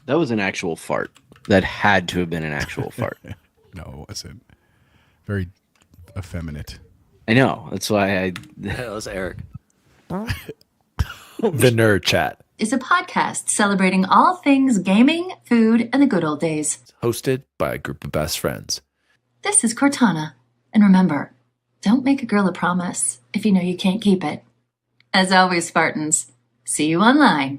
That was an actual fart. That had to have been an actual fart. No, it wasn't. Very effeminate. I know. That's why That was Eric. The Nerd Chat is a podcast celebrating all things gaming, food, and the good old days. hosted by a group of best friends. This is Cortana. And remember, don't make a girl a promise if you know you can't keep it. As always, Spartans, see you online.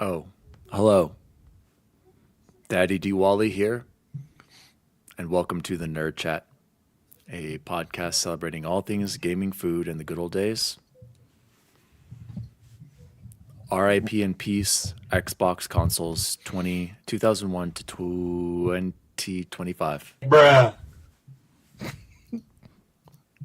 Oh, hello. Daddy D. Wally here, and welcome to the Nerd Chat, a podcast celebrating all things gaming, food, and the good old days. R.I.P. in peace, Xbox consoles 2001 to 2025. Bruh.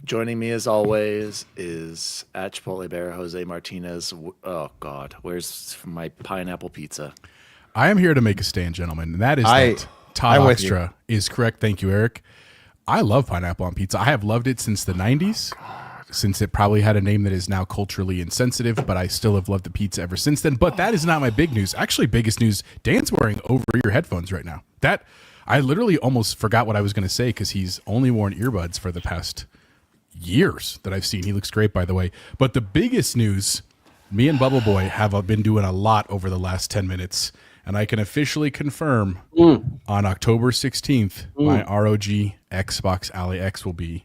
Joining me as always is at Chipotle Bear, Jose Martinez. Oh God, where's my pineapple pizza? I am here to make a stand, gentlemen. And that is that Todd I'm with you. Oxtra is correct. Thank you, Eric. I love pineapple on pizza. I have loved it since the 90s, since it probably had a name that is now culturally insensitive, but I still have loved the pizza ever since then. But that is not my big news. Actually, biggest news, Dan's wearing over-ear headphones right now. That I literally almost forgot what I was going to say because he's only worn earbuds for the past years that I've seen. He looks great, by the way. But the biggest news, me and Bubble Boy have been doing a lot over the last 10 minutes, and I can officially confirm on October 16th, my ROG Xbox Ally X will be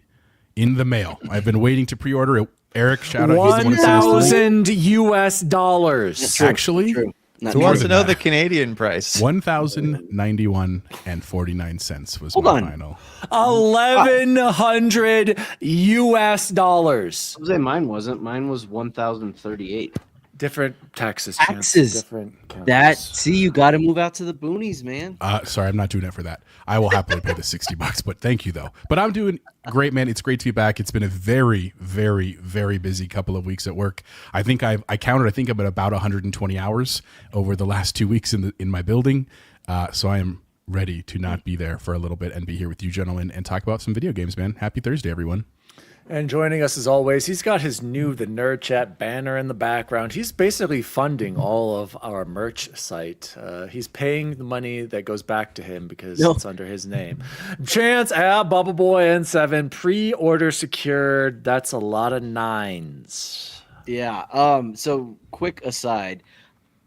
in the mail. I've been waiting to pre-order it. Eric, shout out. He's the one that sent us $1,000. True. Actually, True. Not Who true. wants to know the Canadian price? $1,091.49 was Hold my on. final. $1,100. Jose, mine wasn't. Mine was 1,038. Different taxes. Taxes. Different counties. That see, you got to move out to the boonies, man. Sorry, I'm not doing it for that. I will happily pay the $60, but thank you though. But I'm doing great, man. It's great to be back. It's been a very, very, very busy couple of weeks at work. I think I counted. I think I'm at about 120 hours over the last 2 weeks in my building. So I am ready to not be there for a little bit and be here with you gentlemen and talk about some video games, man. Happy Thursday, everyone. And joining us as always, he's got his new The Nerd Chat banner in the background. He's basically funding all of our merch site. He's paying the money that goes back to him because it's under his name. Chance at Bubble Boy N7, pre-order secured. That's a lot of nines. Yeah. So quick aside,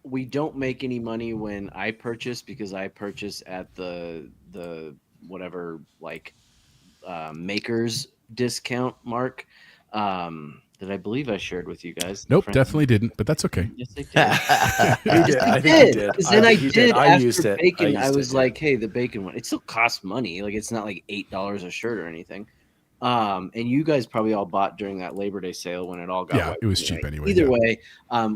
we don't make any money when I purchase because I purchase at the whatever makers discount mark that I believe I shared with you guys. Nope, definitely didn't, but that's okay. Yes, I did. I think you did. Because then I did. I After used it. bacon, I I used was it, like, hey, the bacon one. It still costs money. Like it's not like $8 a shirt or anything. And you guys probably all bought during that Labor Day sale when it all got Yeah, it was cheap anyway. Either way,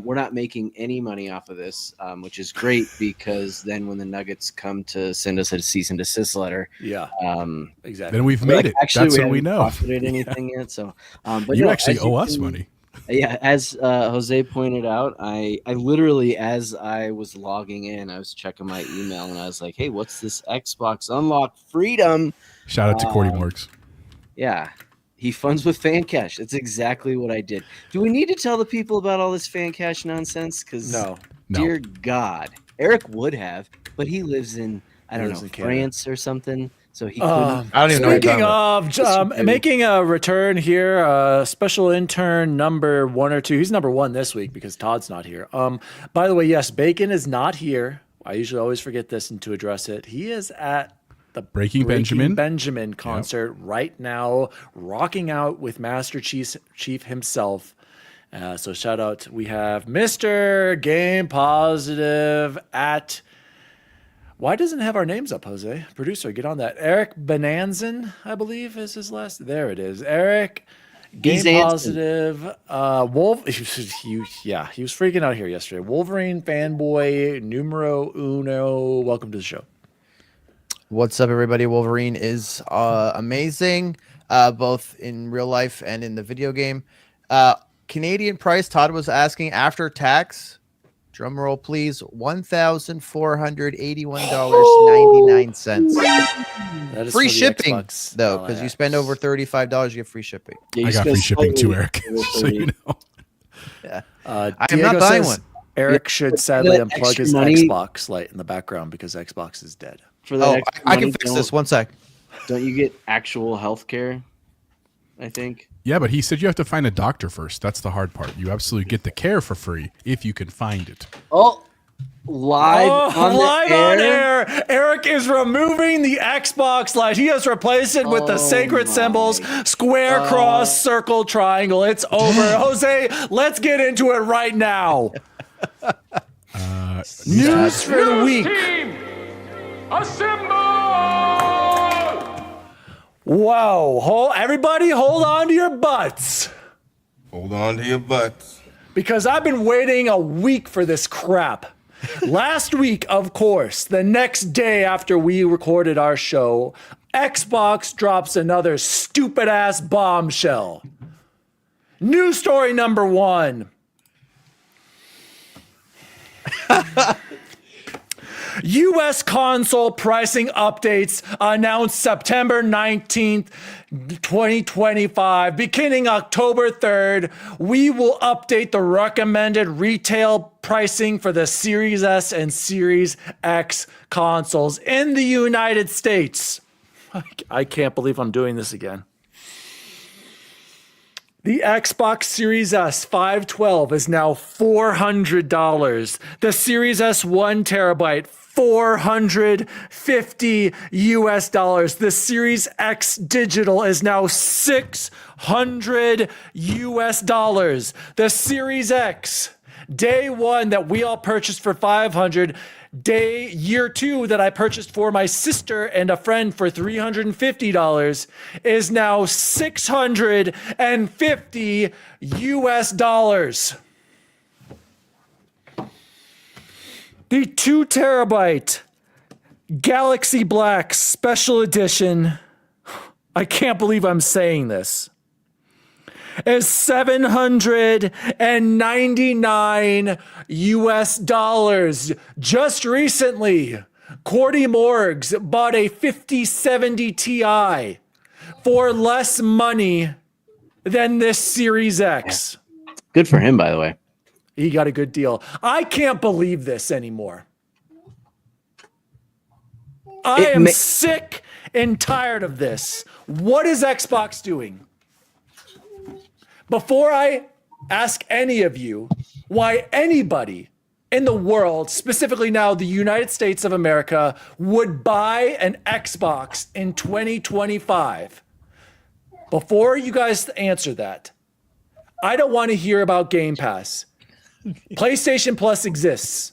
we're not making any money off of this, which is great because then when the Nuggets come to send us a cease and desist letter, exactly. Then we've made it. Actually, That's we what we haven't know. profited anything yet. So, but You no, actually as you owe us can- money. Yeah, as Jose pointed out, I literally, as I was logging in, I was checking my email and I was like, hey, what's this Xbox Unlock Freedom? Shout out to Cordy Morgs. Yeah, he funds with fan cash. That's exactly what I did. Do we need to tell the people about all this fan cash nonsense? Because, No. dear God, Eric would have, but he lives in, I don't Lives know, in Canada. France or something. So he couldn't. I don't even know what you're Speaking talking about. of making a return here, special intern number 1 or 2. He's number 1 this week because Todd's not here. By the way, yes, Bacon is not here. I usually always forget this and to address it. He is at the Breaking Benjamin. concert right now, rocking out with Master Chief himself. So shout out. We have Mr. Game Positive at. Why doesn't it have our names up, Jose? Producer, get on that. Eric Bonanzan, I believe, is his last. There it is. Eric, Game Positive. Wolf. He was freaking out here yesterday. Wolverine fanboy numero uno. Welcome to the show. What's up, everybody? Wolverine is amazing, both in real life and in the video game. Canadian price, Todd was asking, after tax, drum roll, please. $1,481.99. That is Free for the shipping, Xbox though, One because you X. spend over $35, you get free shipping. Yeah, you I got spent free shipping too, slightly Eric. over So you 30. know. Yeah. I am not buying says one. Eric should sadly that unplug extra his money- Xbox light in the background because Xbox is dead. For that Oh, extra I can money, fix this. One sec. Don't you get actual health care? I think. Yeah, but he said you have to find a doctor first. That's the hard part. You absolutely get the care for free if you can find it. Oh, live on live the air. on air. Eric is removing the Xbox light. He has replaced it with the Oh sacred my symbols: square, cross, circle, triangle. It's over. Jose, let's get into it right now. News for the week. Team, assemble! Wow. Everybody hold on to your butts. Hold on to your butts. Because I've been waiting a week for this crap. Last week, of course, the next day after we recorded our show, Xbox drops another stupid ass bombshell. News story number 1. U.S. console pricing updates announced September 19th, 2025. Beginning October 3rd, we will update the recommended retail pricing for the Series S and Series X consoles in the United States. I can't believe I'm doing this again. The Xbox Series S 512 is now $400. The Series S 1 terabyte, $450 US. The Series X digital is now $600 US. The Series X, day 1 that we all purchased for $500, year 2 that I purchased for my sister and a friend for $350 is now $650 US. The 2 terabyte Galaxy Black Special Edition, I can't believe I'm saying this, is $799 US. Just recently, Cordy Morgs bought a 5070 Ti for less money than this Series X. Good for him, by the way. He got a good deal. I can't believe this anymore. I am sick and tired of this. What is Xbox doing? Before I ask any of you why anybody in the world, specifically now the United States of America, would buy an Xbox in 2025, before you guys answer that, I don't want to hear about Game Pass. PlayStation Plus exists.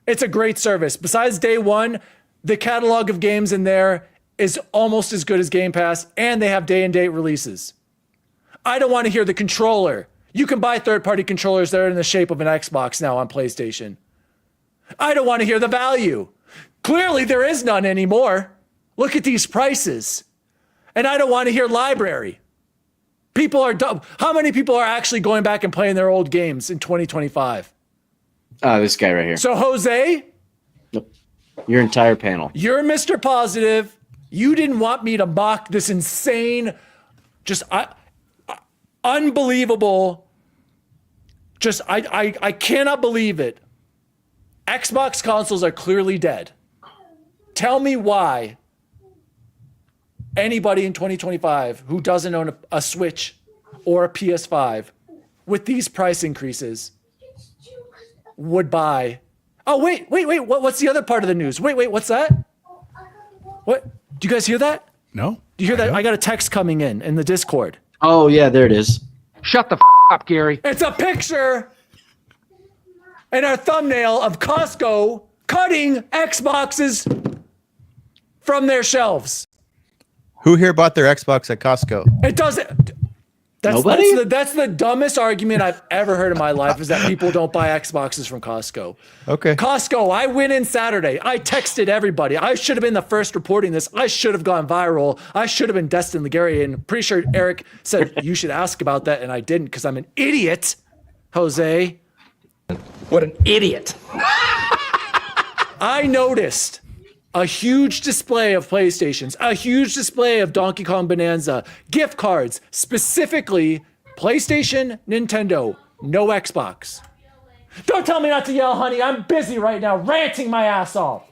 It's a great service. Besides day 1, the catalog of games in there is almost as good as Game Pass, and they have day and date releases. I don't want to hear the controller. You can buy third-party controllers that are in the shape of an Xbox now on PlayStation. I don't want to hear the value. Clearly, there is none anymore. Look at these prices. And I don't want to hear library. People are dumb. How many people are actually going back and playing their old games in 2025? This guy right here. So, Jose, Nope. Your entire panel. you're Mr. Positive. You didn't want me to mock this insane, just unbelievable. Just I cannot believe it. Xbox consoles are clearly dead. Tell me why anybody in 2025 who doesn't own a Switch or a PS5 with these price increases would buy. Oh, wait. What's the other part of the news? Wait, what's that? What? Do you guys hear that? No? Do you hear that? I got a text coming in the Discord. Oh, yeah, there it is. Shut the up, Gary. It's a picture and a thumbnail of Costco cutting Xboxes from their shelves. Who here bought their Xbox at Costco? It doesn't. Nobody? That's the dumbest argument I've ever heard in my life, is that people don't buy Xboxes from Costco. Okay. Costco, I went in Saturday. I texted everybody. I should have been the first reporting this. I should have gone viral. I should have been Destin Legarian. Pretty sure Eric said you should ask about that, and I didn't because I'm an idiot, Jose. What an idiot. I noticed a huge display of PlayStations, a huge display of Donkey Kong Bonanza, gift cards, specifically PlayStation, Nintendo, no Xbox. Don't tell me not to yell, honey. I'm busy right now, ranting my ass off.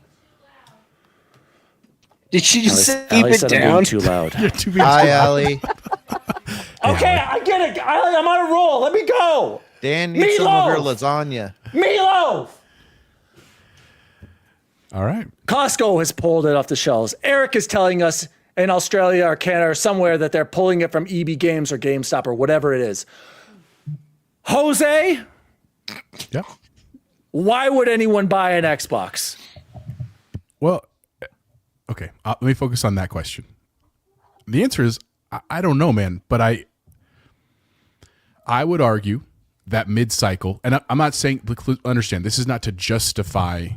Did she just keep Allie it said I'm down? being too loud. Hi, Allie. Okay, I get it. I'm on a roll. Let me go. Dan needs some of your Meatloaf! lasagna. Meatloaf! All right. Costco has pulled it off the shelves. Eric is telling us in Australia or Canada or somewhere that they're pulling it from EB Games or GameStop or whatever it is. Jose, Yep. why would anyone buy an Xbox? Well, okay. Let me focus on that question. The answer is I don't know, man. But I would argue that mid-cycle, and I'm not saying, understand, this is not to justify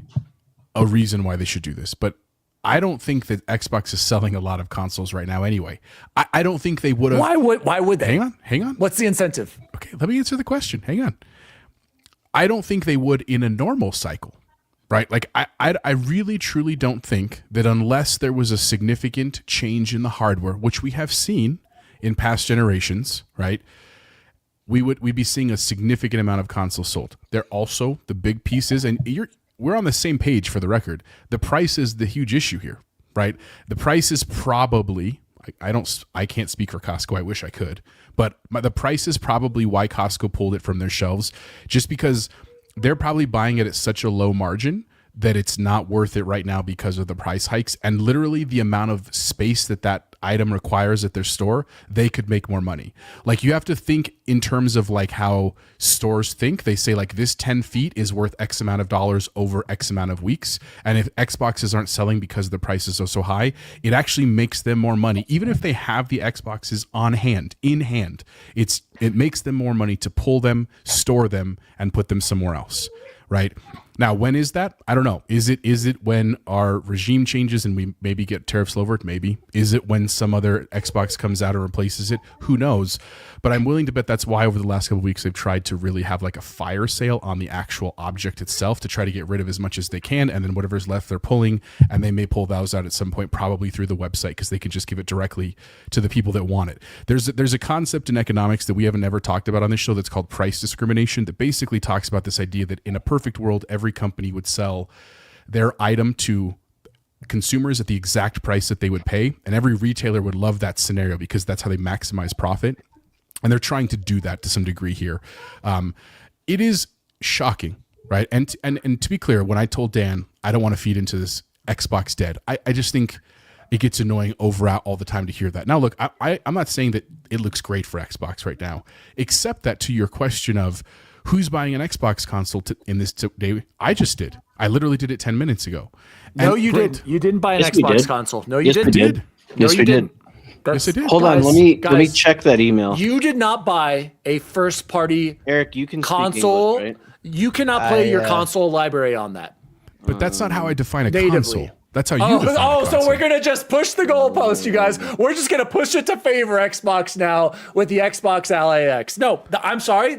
a reason why they should do this, but I don't think that Xbox is selling a lot of consoles right now anyway. I don't think they would have. Why would they? Hang on. What's the incentive? Okay, let me answer the question. Hang on. I don't think they would in a normal cycle, right? Like I really truly don't think that unless there was a significant change in the hardware, which we have seen in past generations, right? We'd be seeing a significant amount of consoles sold. They're also the big pieces, and we're on the same page for the record. The price is the huge issue here, right? The price is probably, I can't speak for Costco. I wish I could, but the price is probably why Costco pulled it from their shelves, just because they're probably buying it at such a low margin that it's not worth it right now because of the price hikes and literally the amount of space that item requires at their store. They could make more money. Like, you have to think in terms of like how stores think. They say like this 10 feet is worth X amount of dollars over X amount of weeks. And if Xboxes aren't selling because the prices are so high, it actually makes them more money. Even if they have the Xboxes in hand, it makes them more money to pull them, store them, and put them somewhere else. Right now, when is that? I don't know. Is it when our regime changes and we maybe get tariffs lowered? Maybe. Is it when some other Xbox comes out and replaces it? Who knows? But I'm willing to bet that's why over the last couple of weeks they've tried to really have like a fire sale on the actual object itself to try to get rid of as much as they can, and then whatever's left they're pulling, and they may pull those out at some point, probably through the website, because they can just give it directly to the people that want it. There's a concept in economics that we haven't ever talked about on this show that's called price discrimination, that basically talks about this idea that in a perfect world, every company would sell their item to consumers at the exact price that they would pay, and every retailer would love that scenario because that's how they maximize profit. And they're trying to do that to some degree here. It is shocking, right? And to be clear, when I told Dan I don't want to feed into this Xbox dead, I just think it gets annoying all the time to hear that. Now, look, I'm not saying that it looks great for Xbox right now, except that to your question of who's buying an Xbox console in this day, I just did. I literally did it 10 minutes ago. No, you didn't. You didn't buy an Yes, we Xbox did. console. No, you Yes, didn't. we did. No, Yes, you we didn't. did. Yes, I did. Hold on, let me check that email. You did not buy a first party Eric, you can speak console. English, right? You cannot play your console library on that. But that's not how I define a Natively. console. That's how you define a console. So we're gonna just push the goalpost, you guys. We're just gonna push it to favor Xbox now with the Xbox Ally X. No, I'm sorry.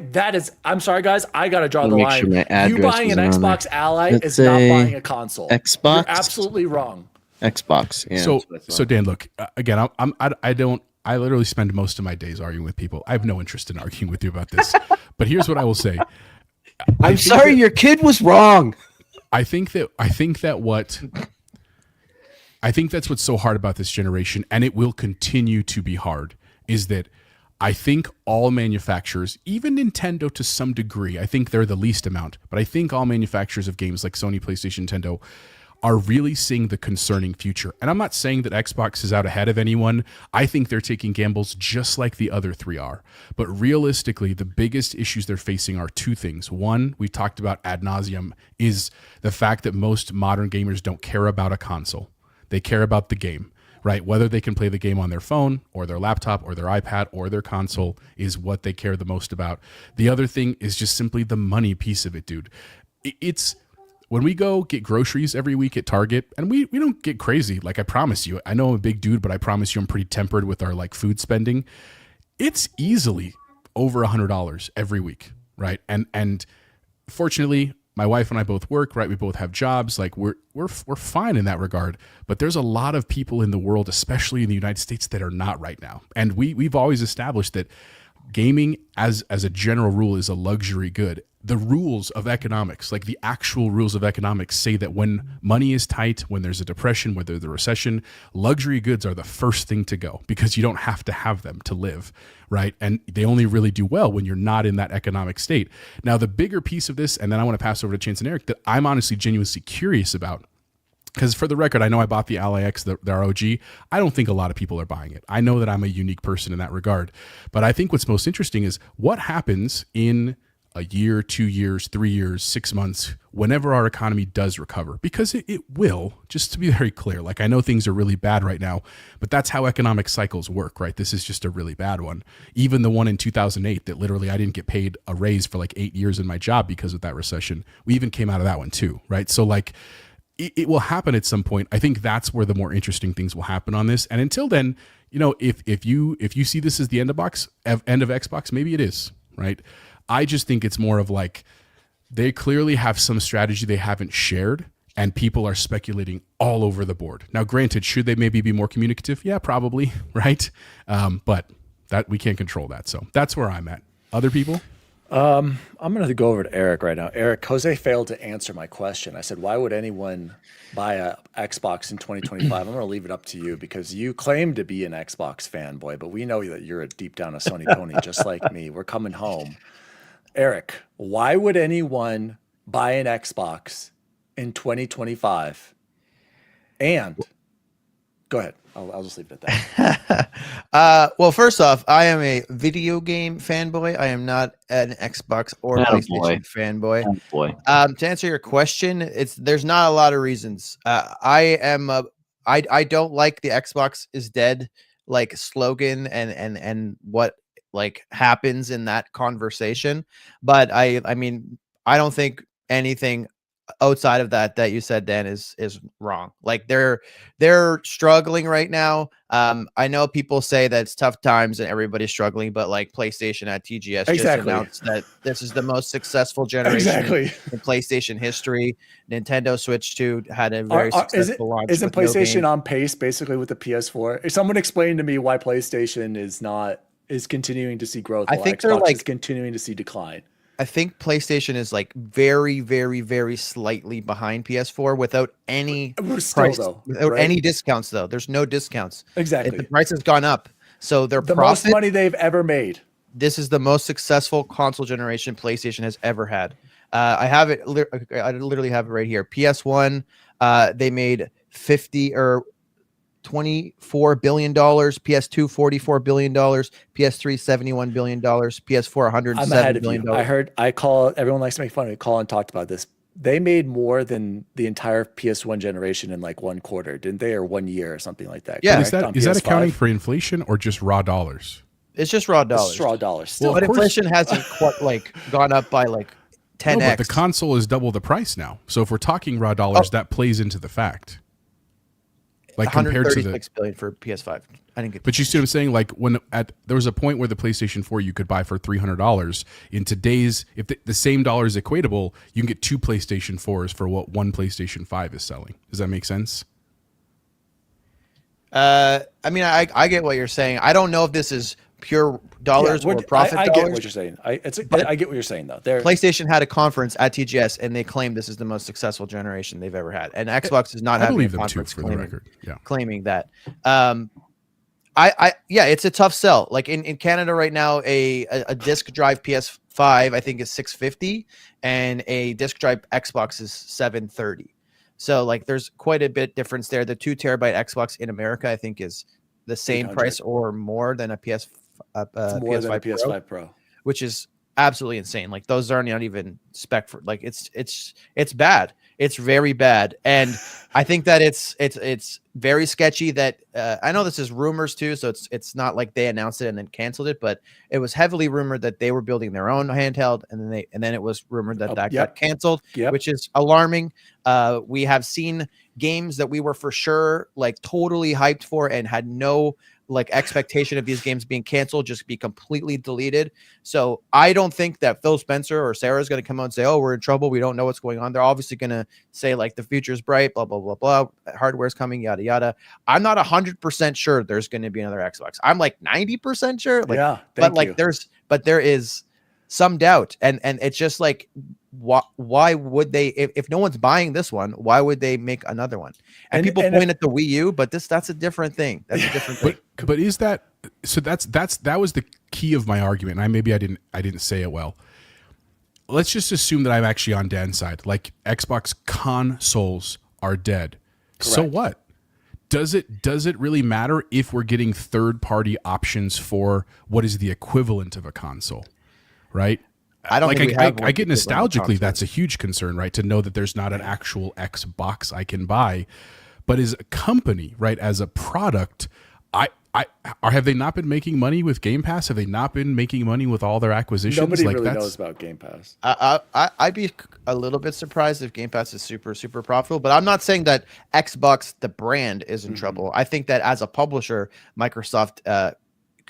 I'm sorry, guys. I gotta draw the Make line. sure my You address buying an isn't on Xbox there. Ally Let's is not say buying a console. Xbox? You're absolutely wrong. Xbox. Yeah, So Dan, look, again, I literally spend most of my days arguing with people. I have no interest in arguing with you about this. But here's what I will say. I'm sorry, your kid was wrong. I think that's what's so hard about this generation, and it will continue to be hard, is that I think all manufacturers, even Nintendo to some degree, I think they're the least amount, but I think all manufacturers of games like Sony, PlayStation, Nintendo are really seeing the concerning future. And I'm not saying that Xbox is out ahead of anyone. I think they're taking gambles just like the other three are. But realistically, the biggest issues they're facing are two things. One, we've talked about ad nauseum, is the fact that most modern gamers don't care about a console. They care about the game, right? Whether they can play the game on their phone or their laptop or their iPad or their console is what they care the most about. The other thing is just simply the money piece of it, dude. It's when we go get groceries every week at Target, and we don't get crazy. Like, I promise you, I know I'm a big dude, but I promise you I'm pretty tempered with our like food spending. It's easily over $100 every week, right? And fortunately, my wife and I both work, right? We both have jobs. Like we're fine in that regard. But there's a lot of people in the world, especially in the United States, that are not right now. And we've always established that gaming as a general rule is a luxury good. The rules of economics, like the actual rules of economics, say that when money is tight, when there's a depression, when there's a recession, luxury goods are the first thing to go because you don't have to have them to live, right? And they only really do well when you're not in that economic state. Now, the bigger piece of this, and then I want to pass over to Chance and Eric, that I'm honestly genuinely curious about, because for the record, I know I bought the Ally X, the ROG. I don't think a lot of people are buying it. I know that I'm a unique person in that regard. But I think what's most interesting is what happens in a year, 2 years, 3 years, 6 months, whenever our economy does recover, because it will, just to be very clear. Like, I know things are really bad right now, but that's how economic cycles work, right? This is just a really bad one. Even the one in 2008 that literally I didn't get paid a raise for like 8 years in my job because of that recession. We even came out of that one too, right? So like, it will happen at some point. I think that's where the more interesting things will happen on this. And until then, you know, if you see this as the end of Xbox, maybe it is, right? I just think it's more of like they clearly have some strategy they haven't shared, and people are speculating all over the board. Now, granted, should they maybe be more communicative? Yeah, probably, right? But that we can't control that. So that's where I'm at. Other people? I'm going to go over to Eric right now. Eric, Jose failed to answer my question. I said, why would anyone buy a Xbox in 2025? I'm going to leave it up to you because you claim to be an Xbox fanboy, but we know that you're a deep down a Sony pony, just like me. We're coming home. Eric, why would anyone buy an Xbox in 2025? And go ahead. I'll just leave it at that. Well, first off, I am a video game fanboy. I am not an Xbox or PlayStation fanboy. To answer your question, there's not a lot of reasons. I don't like the Xbox is dead like slogan and what like happens in that conversation. But I mean, I don't think anything outside of that you said, Dan, is wrong. Like they're struggling right now. I know people say that it's tough times and everybody's struggling, but like PlayStation at TGS just announced that this is the most successful generation in PlayStation history. Nintendo Switch 2 had a very successful launch. Isn't PlayStation on pace basically with the PS4? Someone explain to me why PlayStation is continuing to see growth. I think Xbox they're like is continuing to see decline. I think PlayStation is like very, very, very slightly behind PS4 without any any discounts though. There's no discounts. Exactly. The price has gone up. So the most money they've ever made. This is the most successful console generation PlayStation has ever had. I have it. I literally have it right here. PS1, they made 50 or $24 billion, PS2 $44 billion, PS3 $71 billion, PS4 $107 billion. Everyone likes to make fun of me. Colin talked about this. They made more than the entire PS1 generation in like 1 quarter, didn't they? Or 1 year or something like that. Yeah. Is that accounting for inflation or just raw dollars? It's just raw dollars. It's raw dollars. Still, but inflation hasn't quite like gone up by like 10x. No, but the console is double the price now. So if we're talking raw dollars, that plays into the fact. Like compared to the billion for PS5, I didn't get. But you see what I'm saying? Like there was a point where the PlayStation 4 you could buy for $300. In today's, if the same dollar is equatable, you can get 2 PlayStation 4s for what 1 PlayStation 5 is selling. Does that make sense? I mean, I get what you're saying. I don't know if this is pure dollars or profit. I dollars. get what you're saying. I get what you're saying though. PlayStation had a conference at TGS and they claimed this is the most successful generation they've ever had, and Xbox is not having a conference claiming that. It's a tough sell. Like in Canada right now, a disc drive PS5 I think is $650, and a disc drive Xbox is $730. So like there's quite a bit difference there. The 2 terabyte Xbox in America I think is the same price or more than a PS5 Pro, which is absolutely insane. Like those are not even spec for, like it's bad. It's very bad. And I think that it's very sketchy that I know this is rumors too, so it's not like they announced it and then canceled it, but it was heavily rumored that they were building their own handheld, and then it was rumored that got canceled, which is alarming. We have seen games that we were for sure like totally hyped for and had no like expectation of these games being canceled just be completely deleted. So I don't think that Phil Spencer or Sarah is going to come out and say, oh, we're in trouble, we don't know what's going on. They're obviously going to say like the future's bright, blah blah blah blah, hardware's coming, yada yada. I'm not 100% sure there's going to be another Xbox. I'm like 90% sure, like, yeah, but like there is some doubt, and it's just like why would they, if no one's buying this one, why would they make another one? And people point at the Wii U, but that's a different thing. That's a different thing. But is that so? That was the key of my argument. And maybe I didn't say it well. Let's just assume that I'm actually on Dan's side. Like Xbox consoles are dead. Correct. So what? Does it really matter if we're getting third-party options for what is the equivalent of a console, right? I don't think I get nostalgically, that's a huge concern, right? To know that there's not an actual Xbox I can buy, but as a company, right, as a product, have they not been making money with Game Pass? Have they not been making money with all their acquisitions? Nobody really knows about Game Pass. I'd be a little bit surprised if Game Pass is super, super profitable, but I'm not saying that Xbox, the brand, is in trouble. I think that as a publisher, Microsoft,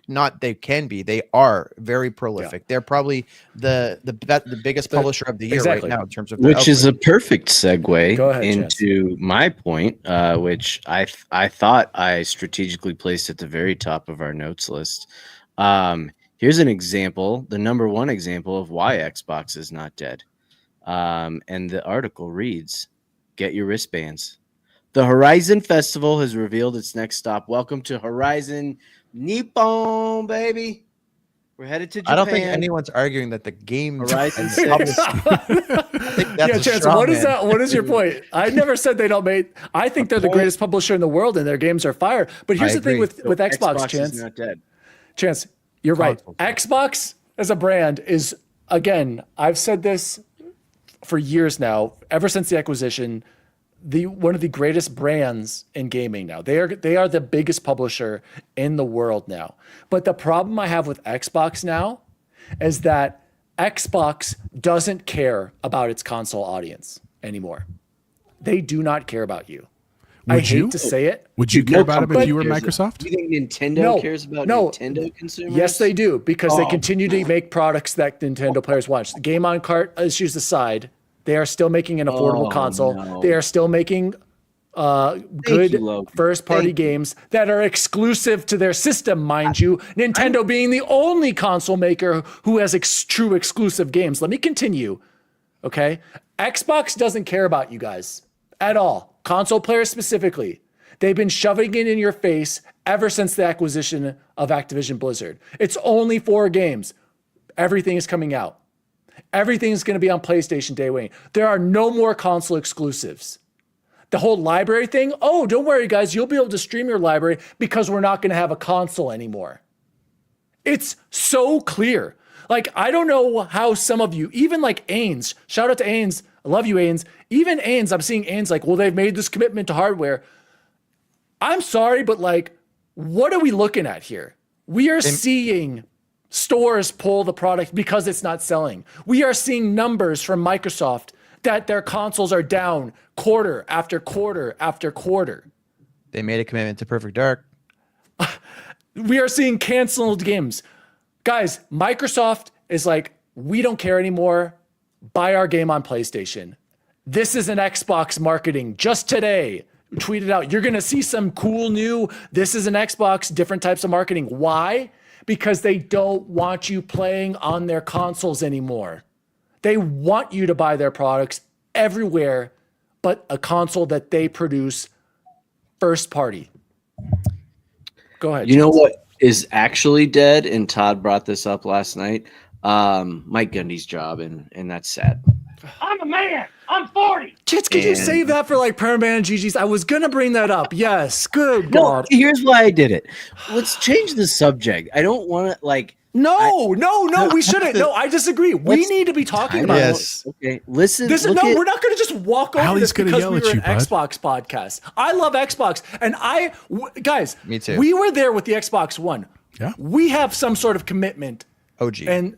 they are very prolific. They're probably the biggest publisher of the year right now in terms of which is a perfect segue into Chance. My point, which I thought I strategically placed at the very top of our notes list. Here's an example, the number one example of why Xbox is not dead. And the article reads, "Get your wristbands. The Horizon Festival has revealed its next stop. Welcome to Horizon Nippon, baby. We're headed to Japan." I don't think anyone's arguing that the game Horizon Chance, what is that? What is your point? I never said they don't make. I think they're the greatest publisher in the world and their games are fire. But here's the thing with Xbox, Chance. Is not dead. Chance, you're right. Xbox as a brand is, again, I've said this for years now, ever since the acquisition, one of the greatest brands in gaming now. They are the biggest publisher in the world now. But the problem I have with Xbox now is that Xbox doesn't care about its console audience anymore. They do not care about you. I hate to say it. Would you care about them if you were Microsoft? Do you think Nintendo cares about Nintendo consumers? Yes, they do, because they continue to make products that Nintendo players watch. The game on cart issues aside, they are still making an affordable console. No. They are still making good first-party games that are exclusive to their system, mind you. Nintendo being the only console maker who has true exclusive games. Let me continue, okay? Xbox doesn't care about you guys at all. Console players specifically. They've been shoving it in your face ever since the acquisition of Activision Blizzard. It's only 4 games. Everything is coming out. Everything's going to be on PlayStation day one. There are no more console exclusives. The whole library thing, oh, don't worry, guys. You'll be able to stream your library because we're not going to have a console anymore. It's so clear. Like, I don't know how some of you, even like Ains, shout out to Ains. I love you, Ains. Even Ains, I'm seeing Ains like, well, they've made this commitment to hardware. I'm sorry, but like, what are we looking at here? We are seeing stores pull the product because it's not selling. We are seeing numbers from Microsoft that their consoles are down quarter after quarter after quarter. They made a commitment to Perfect Dark. We are seeing canceled games. Guys, Microsoft is like, we don't care anymore. Buy our game on PlayStation. This is an Xbox marketing. Just today, tweeted out, you're going to see some cool new, this is an Xbox, different types of marketing. Why? Because they don't want you playing on their consoles anymore. They want you to buy their products everywhere but a console that they produce first party. Go ahead. You know what is actually dead, and Todd brought this up last night? Mike Gundy's job, and that's sad. I'm a man. I'm 40. Chits, could you save that for like Perman and GG's? I was going to bring that up. Yes. Good no, God. Here's why I did it. Let's change the subject. I don't want to like. No, we shouldn't. No, I disagree. We need to be talking about this. Okay, listen. We're not going to just walk over this because we were an Xbox podcast. I love Xbox, and guys, me too. We were there with the Xbox One. Yeah, we have some sort of commitment. OG and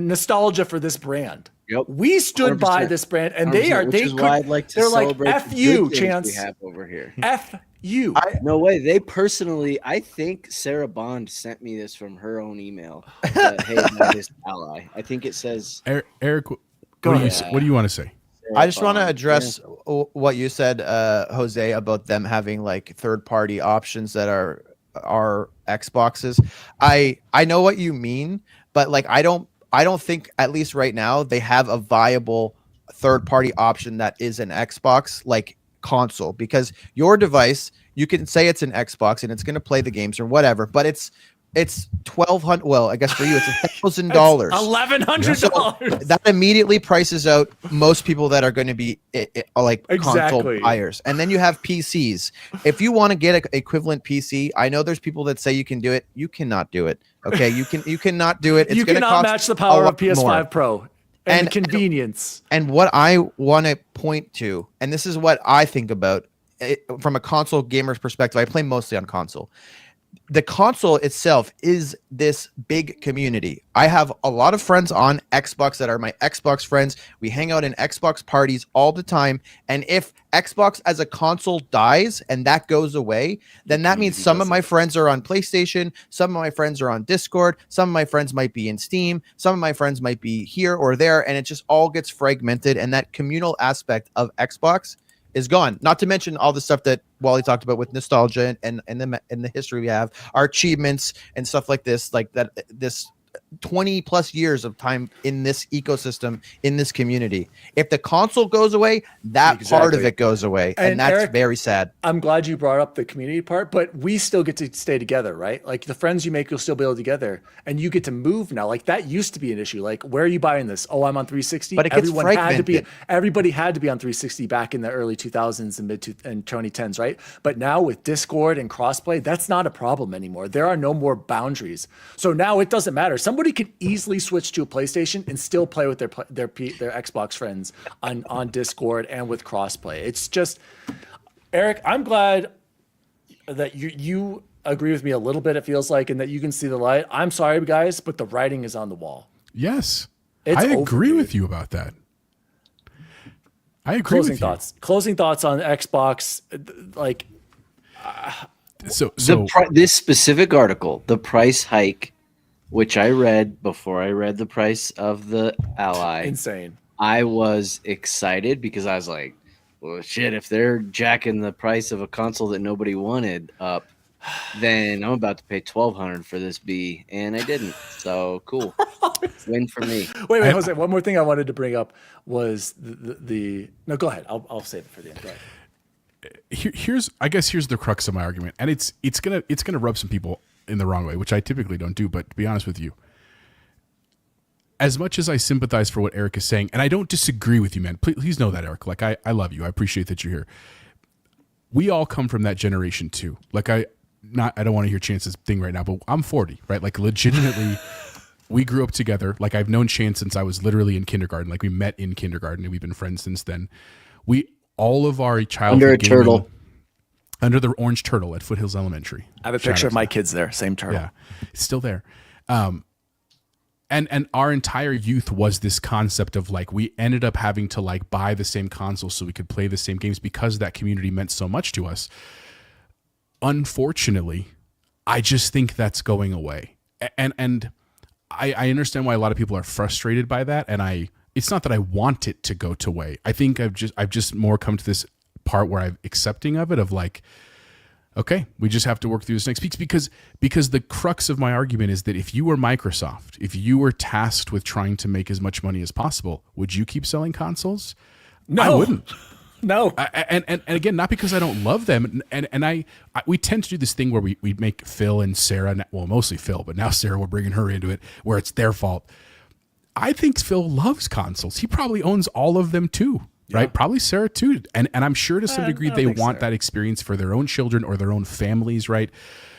nostalgia for this brand. Yep. We stood by 100%. this brand, and 100%, which is why I'd like to they're like, celebrate F the you, good things Chance. we have over here. F you. No way. They personally, I think Sarah Bond sent me this from her own email. That, hey, my this ally. I think it says Eric, what ahead. do you want to say? Sarah I just want to Bond. address what you said, Jose, about them having like third-party options that are Xboxes. I know what you mean, but like I don't think, at least right now, they have a viable third-party option that is an Xbox like console, because your device, you can say it's an Xbox and it's going to play the games or whatever, but it's $1,200. Well, I guess for you, it's $1,000. $1,100. That immediately prices out most people that are going to be like console buyers. And then you have PCs. If you want to get an equivalent PC, I know there's people that say you can do it. You cannot do it. Okay, you cannot do it. It's You going to cannot cost match the power of PS5 more. Pro and the convenience. And what I want to point to, and this is what I think about it, from a console gamer's perspective, I play mostly on console. The console itself is this big community. I have a lot of friends on Xbox that are my Xbox friends. We hang out in Xbox parties all the time. And if Xbox as a console dies and that goes away, then that means some of my friends are on PlayStation. Some of my friends are on Discord. Some of my friends might be in Steam. Some of my friends might be here or there. And it just all gets fragmented. And that communal aspect of Xbox is gone. Not to mention all the stuff that Wally talked about with nostalgia and the history we have, our achievements and stuff like this, like that, this 20 plus years of time in this ecosystem, in this community. If the console goes away, that part of it goes away. And that's Eric, very sad. I'm glad you brought up the community part, but we still get to stay together, right? Like the friends you make, you'll still be able to together, and you get to move now. Like that used to be an issue. Like, where are you buying this? Oh, I'm on 360. But it gets fragmented. Everybody had to be on 360 back in the early 2000s and and 2010s, right? But now with Discord and crossplay, that's not a problem anymore. There are no more boundaries. So now it doesn't matter. Somebody can easily switch to a PlayStation and still play with their Xbox friends on Discord and with crossplay. It's just, Eric, I'm glad that you agree with me a little bit, it feels like, and that you can see the light. I'm sorry, guys, but the writing is on the wall. Yes. I agree with you about that. I agree with you. Closing thoughts on Xbox, like... this specific article, the price hike, which I read before I read the price of the Ally. Insane. I was excited because I was like, well, shit, if they're jacking the price of a console that nobody wanted up, then I'm about to pay $1,200 for this B, and I didn't. So cool. Win for me. Wait, Jose, one more thing I wanted to bring up was the no, go ahead. I'll save it for the end. Go ahead. Here's the crux of my argument, and it's gonna rub some people in the wrong way, which I typically don't do, but to be honest with you, as much as I sympathize for what Eric is saying, and I don't disagree with you, man, please know that, Eric, like I love you. I appreciate that you're here. We all come from that generation too. Like I don't want to hear Chance's thing right now, but I'm 40, right? Like legitimately, we grew up together. Like I've known Chance since I was literally in kindergarten. Like we met in kindergarten and we've been friends since then. All of our childhood under a turtle. Under the orange turtle at Foothills Elementary. I have a picture of my kids there. Same turtle. Yeah, it's still there. And our entire youth was this concept of like, we ended up having to like buy the same console so we could play the same games because that community meant so much to us. Unfortunately, I just think that's going away. And I understand why a lot of people are frustrated by that. And it's not that I want it to go away. I think I've just more come to this part where I'm accepting of it, of like, okay, we just have to work through this next week, because the crux of my argument is that if you were Microsoft, if you were tasked with trying to make as much money as possible, would you keep selling consoles? No, I wouldn't. No. And again, not because I don't love them. And we tend to do this thing where we make Phil and Sarah, well, mostly Phil, but now Sarah, we're bringing her into it, where it's their fault. I think Phil loves consoles. He probably owns all of them too. Yeah. Right, probably Sarah too, and I'm sure to some degree they want that experience for their own children or their own families, right?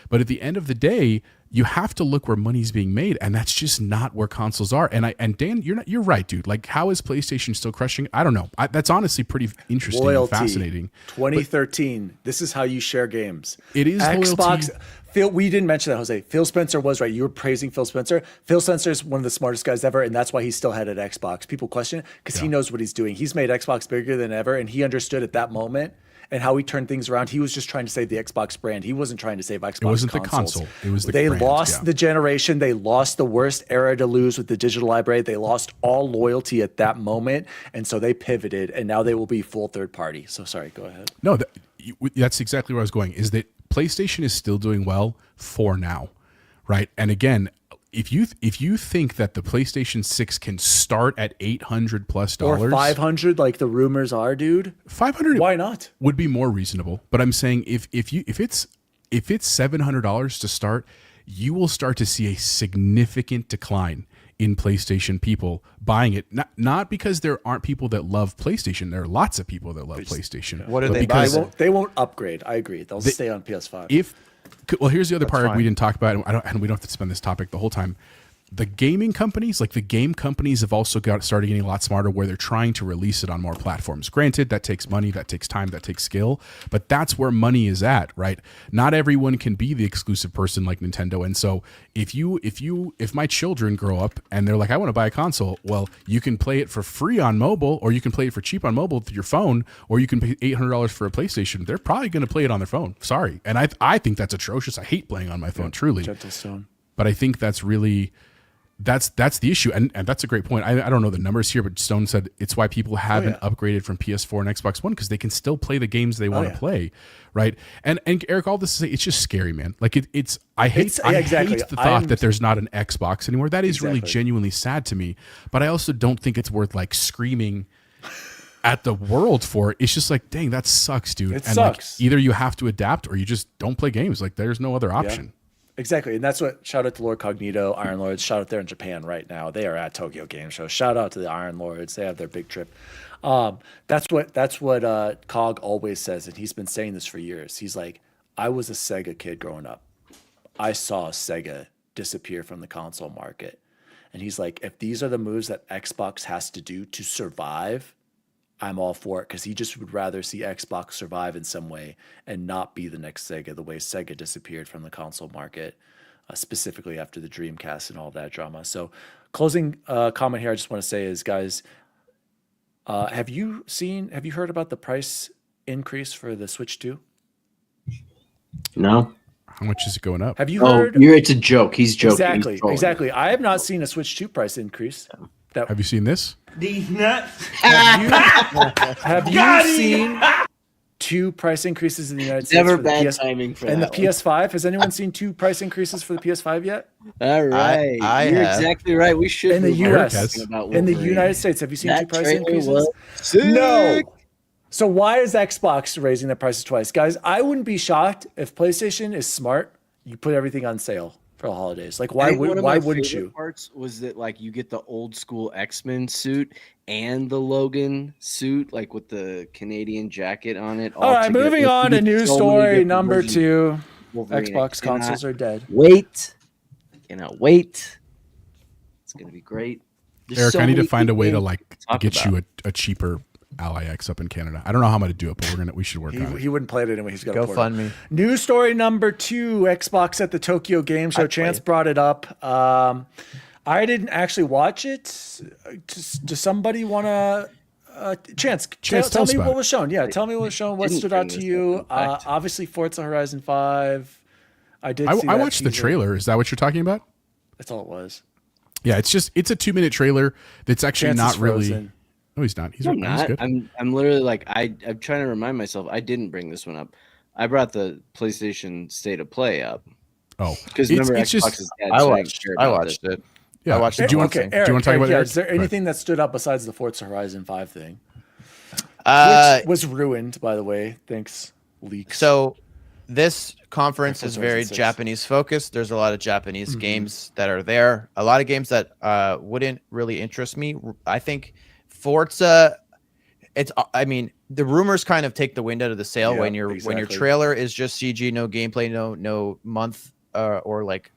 But at the end of the day, you have to look where money's being made, and that's just not where consoles are. And Dan, you're right, dude. Like, how is PlayStation still crushing? I don't know. That's honestly pretty interesting and fascinating. 2013. This is how you share games. It is Xbox. loyalty. Phil, we didn't mention that, Jose. Phil Spencer was right. You were praising Phil Spencer. Phil Spencer is one of the smartest guys ever, and that's why he's still head at Xbox. People question it because he knows what he's doing. He's made Xbox bigger than ever, and he understood at that moment and how he turned things around. He was just trying to save the Xbox brand. He wasn't trying to save Xbox. It wasn't consoles. the console. It was the They brand, lost the generation. They lost the worst era to lose with the digital library. They lost all loyalty at that moment, and so they pivoted, and now they will be full third party. So sorry, go ahead. No, that's exactly where I was going, is that PlayStation is still doing well for now, right? And again, if you think that the PlayStation 6 can start at $800+ or 500 like the rumors are, dude, 500 why not? Would be more reasonable. But I'm saying if it's $700 to start, you will start to see a significant decline in PlayStation people buying it. Not because there aren't people that love PlayStation. There are lots of people that love PlayStation. What do they buy? They won't upgrade. I agree. They'll stay on PS5. Well, here's the other part fine. we didn't talk about, and we don't have to spend this topic the whole time. The gaming companies, like the game companies, have also started getting a lot smarter where they're trying to release it on more platforms. Granted, that takes money, that takes time, that takes skill, but that's where money is at, right? Not everyone can be the exclusive person like Nintendo. And so if my children grow up and they're like, I want to buy a console, well, you can play it for free on mobile, or you can play it for cheap on mobile through your phone, or you can pay $800 for a PlayStation. They're probably going to play it on their phone. Sorry. And I think that's atrocious. I hate playing on my phone, truly. Gentle Stone. But I think that's really... That's the issue, and that's a great point. I don't know the numbers here, but Stone said it's why people haven't upgraded from PS4 and Xbox One, because they can still play the games they want to play, right? And Eric, all this to say, it's just scary, man. Like I hate the thought that there's not an Xbox anymore. That is really genuinely sad to me. But I also don't think it's worth like screaming at the world for it. It's just like, dang, that sucks, dude. It sucks. Like, either you have to adapt or you just don't play games. Like there's no other option. Yeah. Exactly. And that's what, shout out to Lord Cognito, Iron Lords, shout out there in Japan right now. They are at Tokyo Game Show. Shout out to the Iron Lords. They have their big trip. That's what Cog always says. And he's been saying this for years. He's like, I was a Sega kid growing up. I saw Sega disappear from the console market. And he's like, if these are the moves that Xbox has to do to survive, I'm all for it, because he just would rather see Xbox survive in some way and not be the next Sega, the way Sega disappeared from the console market, specifically after the Dreamcast and all that drama. So closing comment here I just want to say is, guys, have you heard about the price increase for the Switch 2? No. How much is it going up? Have you heard? It's a joke. He's joking. Exactly. I have not seen a Switch 2 price increase. Have you seen this? These nuts. Have you seen 2 price increases in the United States? Never bad timing for that. And the PS5, has anyone seen 2 price increases for the PS5 yet? All right. You're exactly right. We should. In the US. In the United States, have you seen 2 price increases? No. So why is Xbox raising their prices twice? Guys, I wouldn't be shocked if PlayStation is smart. You put everything on sale for the holidays. Like, why wouldn't you? Parts was that like you get the old school X-Men suit and the Logan suit, like with the Canadian jacket on it. All right, moving on to news story number 2. Xbox consoles are dead. Cannot wait. It's gonna be great. Eric, I need to find a way to like get you a cheaper Ally X up in Canada. I don't know how I'm going to do it, but we should work on it. He wouldn't play it anyway. He's got to fund me. News story number 2, Xbox at the Tokyo Game Show. Chance brought it up. I didn't actually watch it. Does somebody want to... Chance, tell me what was shown. Yeah, tell me what was shown. What stood out to you? Obviously, Forza Horizon 5. I watched the trailer. Is that what you're talking about? That's all it was. Yeah, it's a 2-minute trailer that's actually not really... Frozen. No, he's not. He's good. I'm literally like I'm trying to remind myself. I didn't bring this one up. I brought the PlayStation State of Play up. Oh, because remember, Xbox is dead. I watched it. Yeah, I watched it. Do you want to talk about it? Is there anything that stood up besides the Forza Horizon 5 thing? Which was ruined, by the way. Thanks, leaks. So this conference is very Japanese focused. There's a lot of Japanese games that are there. A lot of games that wouldn't really interest me. I think Forza, the rumors kind of take the wind out of the sail when your trailer is just CG, no gameplay, no month or like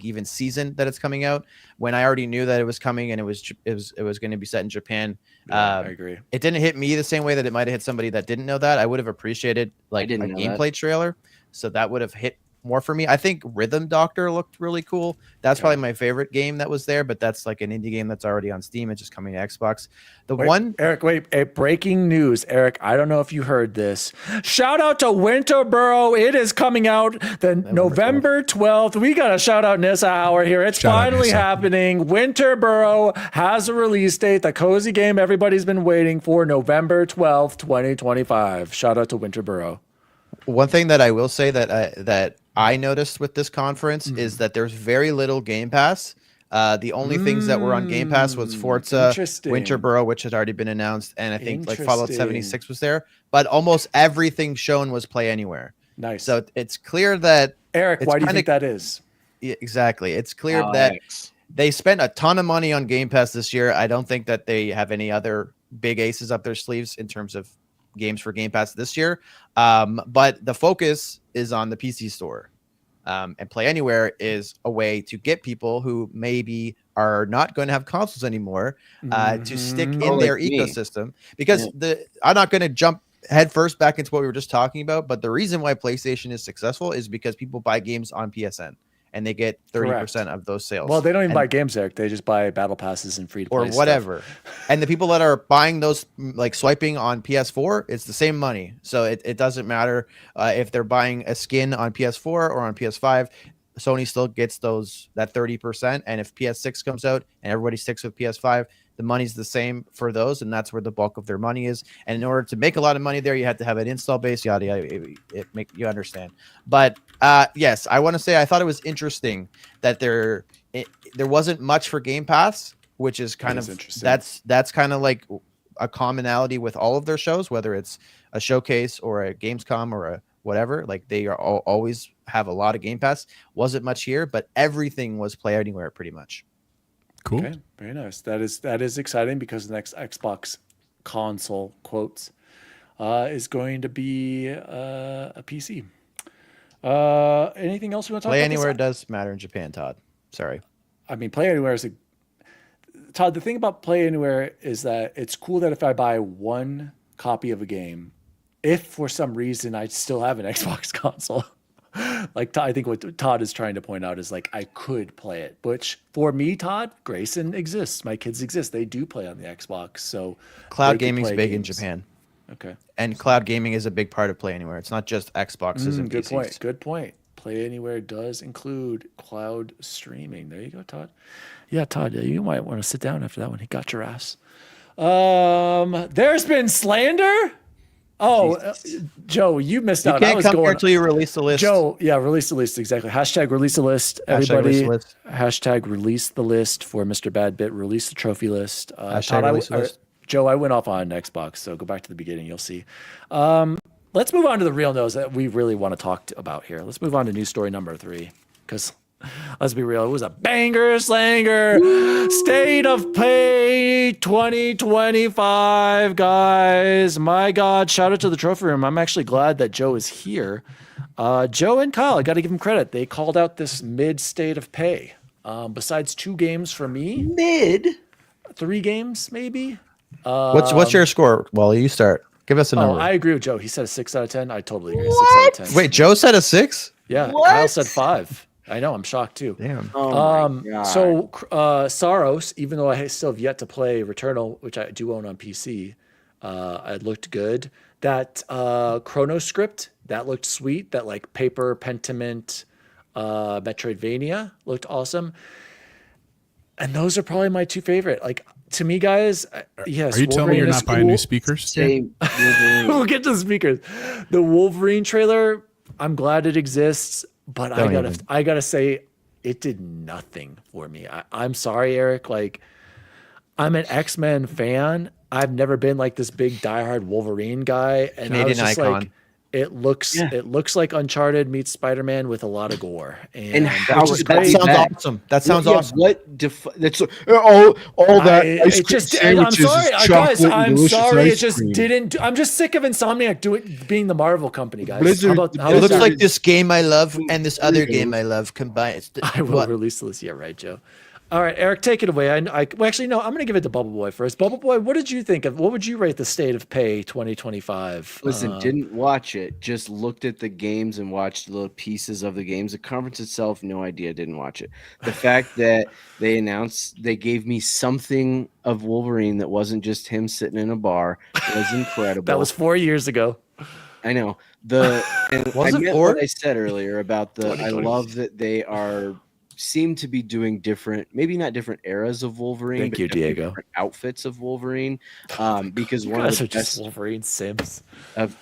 even season that it's coming out. When I already knew that it was coming and it was going to be set in Japan. I agree. It didn't hit me the same way that it might have hit somebody that didn't know that. I would have appreciated like a gameplay trailer, so that would have hit more for me. I think Rhythm Doctor looked really cool. That's probably my favorite game that was there, but that's like an indie game that's already on Steam. It's just coming to Xbox. Eric, breaking news. Eric, I don't know if you heard this. Shout out to Winterboro. It is coming out the November 12th. We got a shout out Nissa Hour here. It's finally happening. Winterboro has a release date. The cozy game everybody's been waiting for, November 12th, 2025. Shout out to Winterboro. One thing that I will say that I noticed with this conference is that there's very little Game Pass. The only things that were on Game Pass was Forza, Winterboro, which had already been announced, and I think like Fallout 76 was there. But almost everything shown was Play Anywhere. Nice. So it's clear that Eric, why do you think that is? Exactly. It's clear that they spent a ton of money on Game Pass this year. I don't think that they have any other big aces up their sleeves in terms of games for Game Pass this year. But the focus is on the PC store. And Play Anywhere is a way to get people who maybe are not going to have consoles anymore to stick in their ecosystem. Because I'm not going to jump head first back into what we were just talking about, but the reason why PlayStation is successful is because people buy games on PSN. And they get 30% of those sales. Well, they don't even buy games, Eric. They just buy battle passes and free to play or whatever. And the people that are buying those, like swiping on PS4, it's the same money. So it doesn't matter if they're buying a skin on PS4 or on PS5. Sony still gets that 30%. And if PS6 comes out and everybody sticks with PS5, the money's the same for those, and that's where the bulk of their money is. And in order to make a lot of money there, you have to have an install base, yada yada. You understand. But yes, I want to say I thought it was interesting that there wasn't much for Game Pass, which is kind of that's kind of like a commonality with all of their shows, whether it's a showcase or a Gamescom or a whatever. Like they are always have a lot of Game Pass. Wasn't much here, but everything was Play Anywhere pretty much. Cool. Okay, very nice. That is exciting because the next Xbox console quotes is going to be a PC. Anything else we want to talk about? Play Anywhere does matter in Japan, Todd. Sorry. I mean, Play Anywhere is Todd, the thing about Play Anywhere is that it's cool that if I buy one copy of a game, if for some reason I still have an Xbox console, like I think what Todd is trying to point out is like I could play it, which for me, Todd, Grayson exists. My kids exist. They do play on the Xbox. So cloud gaming is big in Japan. Okay. And cloud gaming is a big part of Play Anywhere. It's not just Xboxes and good PCs. Good point. Play Anywhere does include cloud streaming. There you go, Todd. Yeah, Todd, you might want to sit down after that one. He got your ass. There's been slander. Oh, Joe, you missed out. You can't come here until you release the list. Joe, yeah, release the list. Exactly. Hashtag release the list. Everybody. Hashtag release the list for Mr. Bad Bit. Release the trophy list. Joe, I went off on Xbox, so go back to the beginning. You'll see. Let's move on to the real news that we really want to talk about here. Let's move on to news story number 3, because let's be real, it was a banger slanger. State of Play 2025, guys. My God, shout out to the trophy room. I'm actually glad that Joe is here. Joe and Kyle, I got to give them credit. They called out this mid State of Play. Besides 2 games for me, 3 games maybe. What's your score? Well, you start. Give us a number. I agree with Joe. He said a 6 out of 10. I totally agree. 6 out of 10. Wait, Joe said a 6? Yeah. What? Kyle said 5. I know. I'm shocked too. Damn. Oh my God. So Saros, even though I still have yet to play Returnal, which I do own on PC, it looked good. That Chrono Script, that looked sweet. That like paper Pentiment Metroidvania looked awesome. And those are probably my 2 favorite. Like, to me, guys, yes. Are you telling me you're not buying new speakers? We'll get to the speakers. The Wolverine trailer, I'm glad it exists, but I gotta say, it did nothing for me. I'm sorry, Eric. Like, I'm an X-Men fan. I've never been like this big diehard Wolverine guy, and Canadian I was just icon. like, it looks like Uncharted meets Spider-Man with a lot of gore, and that sounds awesome. That sounds awesome. That's all that ice cream sandwiches. I'm sorry, guys. I'm sorry. It just didn't. I'm just sick of Insomniac being the Marvel company, guys. It looks like this game I love and this other game I love combined. I will release the list. Yeah, right, Joe. All right, Eric, take it away. Well, actually, no, I'm going to give it to Bubble Boy first. Bubble Boy, what did you think of? What would you rate the State of Pay 2025? Listen, didn't watch it. Just looked at the games and watched little pieces of the games. The conference itself, no idea. Didn't watch it. The fact that they announced they gave me something of Wolverine that wasn't just him sitting in a bar was incredible. That was 4 years ago. I know. And Was I it meant 4? what I said earlier about I love that they seem to be doing different, maybe not different eras of Wolverine. Thank you, Diego. Different outfits of Wolverine. Because You one guys of the are just best Wolverine Sims.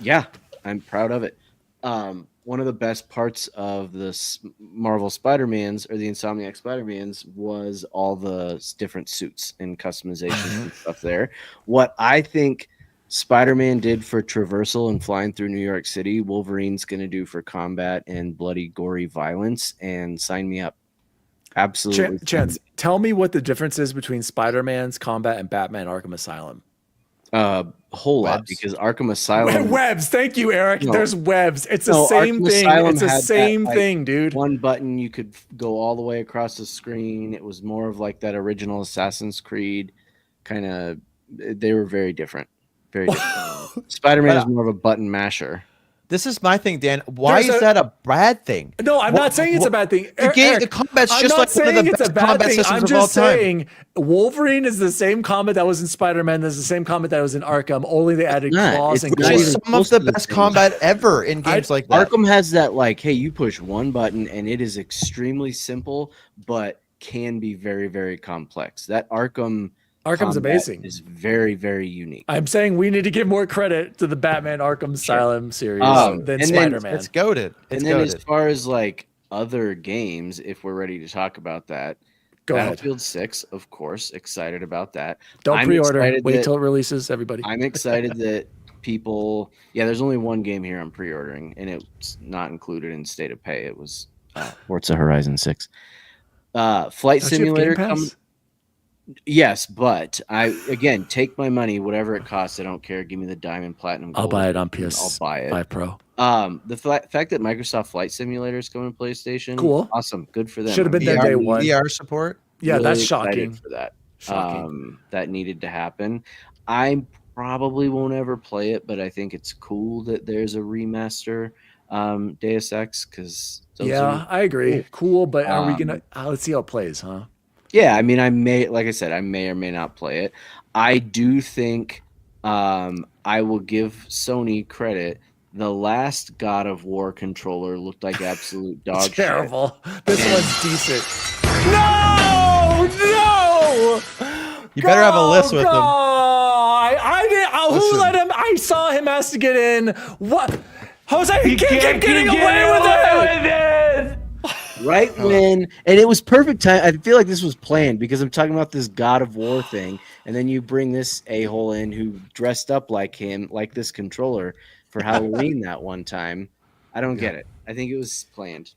yeah, I'm proud of it. One of the best parts of the Marvel Spider-Mans or the Insomniac Spider-Mans was all the different suits and customizations and stuff there. What I think Spider-Man did for traversal and flying through New York City, Wolverine's going to do for combat and bloody, gory violence, and sign me up. Absolutely. Chance, tell me what the difference is between Spider-Man's combat and Batman Arkham Asylum. A whole lot, Webs. because Arkham Asylum Webs. Thank you, Eric. No. There's webs. It's the No, same Arkham thing. Asylum It's the had same that, like, thing, dude. one button you could go all the way across the screen. It was more of like that original Assassin's Creed kind of. They were very different. Very different. Spider-Man is more of a button masher. This is my thing, Dan. Why There's is that a bad thing? No, I'm not saying it's a bad thing. The combat's I'm just not like one of saying the it's a best bad combat thing. systems I'm of all just time. saying Wolverine is the same combat that was in Spider-Man. There's the same combat that was in Arkham. Only they added not. claws It's and not Which even is gore. some of close the to the best same. combat ever in games like that. Arkham has that, like, hey, you push one button and it is extremely simple, but can be very, very complex. That Arkham's combat amazing. is very, very unique. I'm saying we need to give more credit to the Batman Arkham Asylum series than and then Spider-Man. It's goated. It's And then as goated. far as like other games, if we're ready to talk about that, Go ahead. Battlefield 6, of course, excited about that. Don't I'm pre-order. excited Wait that- till it releases, everybody. I'm excited that people, there's only one game here I'm pre-ordering, and it's not included in State of Pay. It was Forza Horizon 6. Flight Don't you have Simulator Game Pass? coming. Yes, but again take my money, whatever it costs. I don't care. Give me the diamond, platinum, I'll gold, buy it on and I'll buy it. PS5 Pro. The fact that Microsoft Flight Simulator is coming to PlayStation, Cool. awesome, good for them. Should have been there VR, day one. VR support. Yeah, really that's excited shocking. for that. Shocking. That needed to happen. I probably won't ever play it, but I think it's cool that there's a remaster Deus Ex, because Yeah, I agree. Cool, but are we Um, gonna? Let's see how it plays, huh? yeah, I mean, I may or may not play it. I do think I will give Sony credit. The last God of War controller looked like absolute dog shit. Terrible. This one's decent. No! You better have a list with them. I didn't. Who Listen. let him? I saw him asked to get in. What? Jose, he can't keep getting away with it. Right when, and it was perfect time. I feel like this was planned because I'm talking about this God of War thing, and then you bring this a-hole in who dressed up like him, like this controller for Halloween that one time. I don't get it. I think it was planned.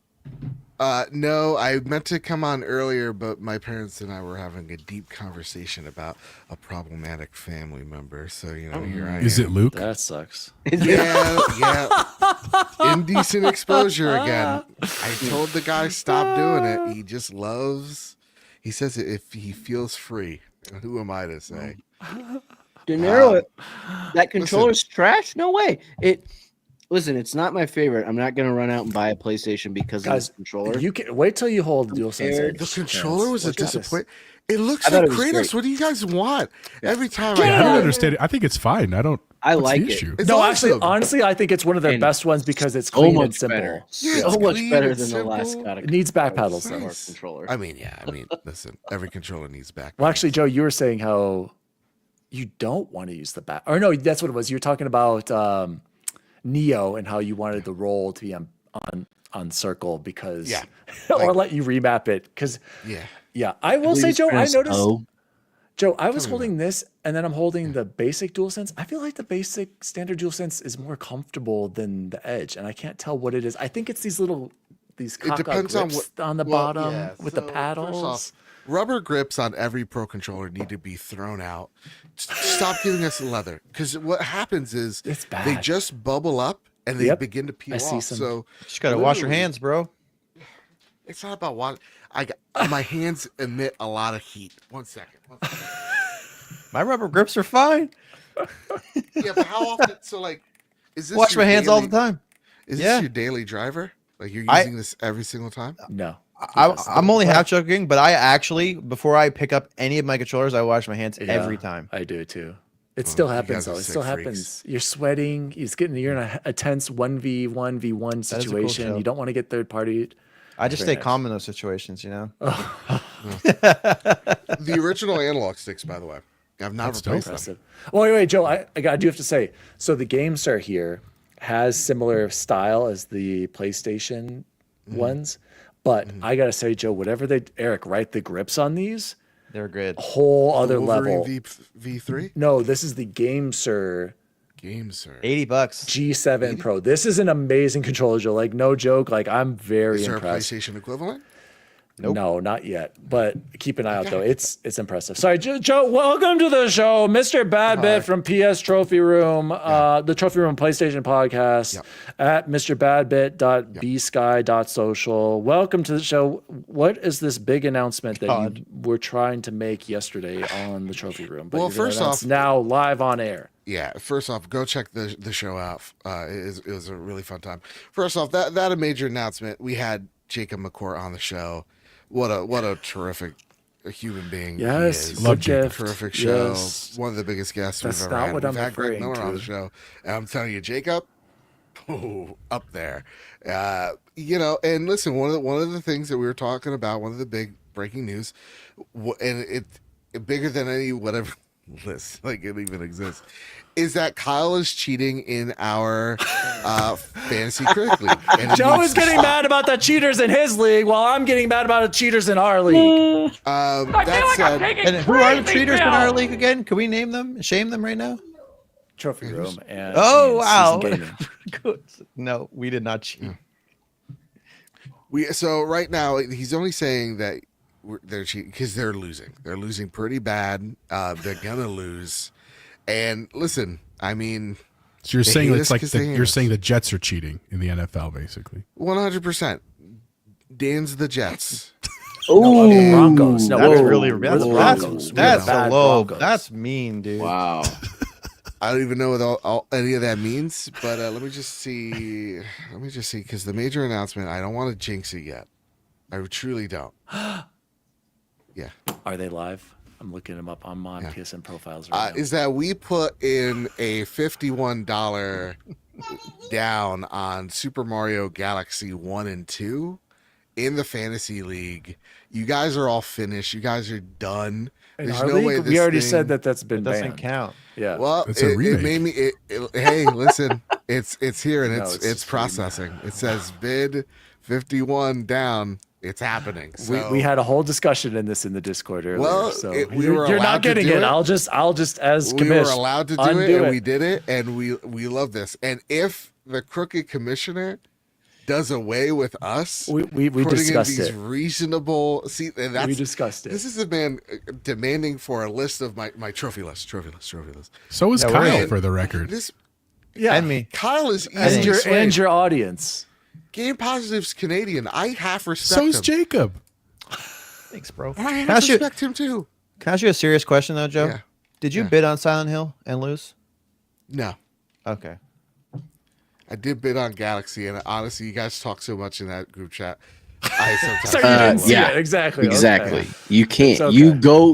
No, I meant to come on earlier, but my parents and I were having a deep conversation about a problematic family member. So, here I am. Is it Luke? That sucks. Yeah. Indecent exposure again. I told the guy stop doing it. He just loves. He says it if he feels free. Who am I to say? De Niro, that controller's trash? No way. Listen, it's not my favorite. I'm not going to run out and buy a PlayStation because Guys, of the controller. You can wait till you hold DualSense. The controller was a Look at this. disappointment. It looks I thought like it was Kratos. great. What do you guys want? Every time I I don't hear understand it. I think it's fine. I don't. I what's like the it. issue? It's No, awesome. actually, honestly, I think it's one of their And best ones because it's so clean and much simple. better. Yeah, So it's much clean better and than the last simple. God of It needs back War pedals, though. Nice. controller. I mean, listen, every controller needs back. Well, actually, Joe, you were saying how you don't want to use the back. Or no, that's what it was. You were talking about Neo and how you wanted the roll to be on circle because, Yeah, or like- let you remap it because, Yeah. I will say, Joe, I noticed. Oh, Joe, I was holding this and then I'm holding the basic DualSense. I feel like the basic standard DualSense is more comfortable than the Edge, and I can't tell what it is. I think it's these It depends on grips what on the well, bottom yeah, with so the first paddles. off, rubber grips on every pro controller need to be thrown out. Stop giving us leather, because what happens is It's they bad. just bubble up and they Yep. begin to peel I see off. some- So Just gotta wash your literally, hands, bro. It's not about what my hands emit a lot of heat. 1 second. My rubber grips are fine. Yeah, but how often? So like, is this Wash your my hands all the daily- time. Is Yeah. this your daily driver? Like you're using this every single time? No. I'm only half joking, but I actually, before I pick up any of my controllers, I wash my hands Yeah, every time. I do too. It still you happens guys are though. It sick still freaks. happens. You're sweating. You're in a tense 1v1 v1 cool situation. show. You don't want to get third party. I just Very stay nice. calm in those situations, you know. The original analog sticks, by the way. I've not That's replaced them. Impressive. Well, wait, Joe, I do have to say, so the GameStar here has similar style as the PlayStation ones, but I gotta say, Joe, Eric, right? The grips on these, They're good. whole other Wolverine level. V3 No, this is the GameStar games, sir. $80. G7 Pro. This is an amazing controller, Joe. Like, no joke. Like, I'm very Is there a impressed. PlayStation equivalent? Nope. No, not yet. But keep an eye out though. It's impressive. Sorry, Joe. Welcome to the show, Mr. Badbit from PS Trophy Room, the Trophy Room PlayStation podcast at MrBadbit.bsky.social. Welcome to the show. What is this big announcement that you were trying to make yesterday on the Trophy Room? But Well, you're gonna first announce off- now live on air. Yeah, first off, go check the show out. It was a really fun time. First off, that a major announcement. We had Jacob McCourt on the show. What a terrific human being. Yes, he is. Love good Jacob. gift. Terrific show. Yes. One of the biggest guests That's we've ever not had. what We've I'm had Greg referring Miller on to. the show. And I'm telling you, Jacob, up there. And listen, one of the things that we were talking about, one of the big breaking news, and it bigger than any whatever list like it even exists, is that Kyle is cheating in our fantasy critic league. And it Joe needs is to getting stop. mad about the cheaters in his league, while I'm getting mad about the cheaters in our league. I feel That like I'm said, taking And who are the crazy cheaters in pills. our league again? Can we name them? Shame them right now? Trophy Room and Oh, and wow. Season Gaming. Good. No, we did not cheat. so right now he's only saying that they're cheating because they're losing. They're losing pretty bad. They're gonna lose. And listen, I mean, So you're They saying hate it's us like 'cause they hate you're us. saying the Jets are cheating in the NFL, basically. 100%. Dan's the Jets. No, the Broncos. No, That's we're- really we're that's the that's, Broncos. We're that's the bad a low. Broncos. That's mean, dude. Wow. I don't even know what any of that means, but let me just see. Because the major announcement, I don't want to jinx it yet. I truly don't. Yeah. Are they live? I'm looking them up on my PSN profiles right now. Is that we put in a $51 down on Super Mario Galaxy 1 and 2 in the fantasy league. You guys are all finished. You guys are done. In There's our no league, way we this already thing- said that's been It doesn't banned. count. Yeah. Well, It's a it remake. made me. Hey, listen, it's here and No, it's it's just processing. It says bid 51 down. It's happening. So, we had a whole discussion in the Discord earlier. Well, so we you're, were you're allowed not to getting do it. it. I'll just as we were commish, allowed to do undo it, and we did it, and we love this. And if the crooked commissioner does away with us, We putting discussed in these it. reasonable and that's We discussed it. This is a man demanding for a list of my trophy list. So is Yeah, we're Kyle, in. for the record. This Yeah. And me. Kyle is and easily your swayed. audience. Game Positive's Canadian. I half respect So is him. Jacob. Thanks, bro. And I Can I half ask you, respect him too. can I ask you a serious question though, Joe? Yeah. Did you Yeah. bid on Silent Hill and lose? No. Okay. I did bid on Galaxy, and honestly, you guys talk so much in that group chat. I sometimes So you didn't see yeah, it exactly. Exactly. Okay. You can't. It's okay.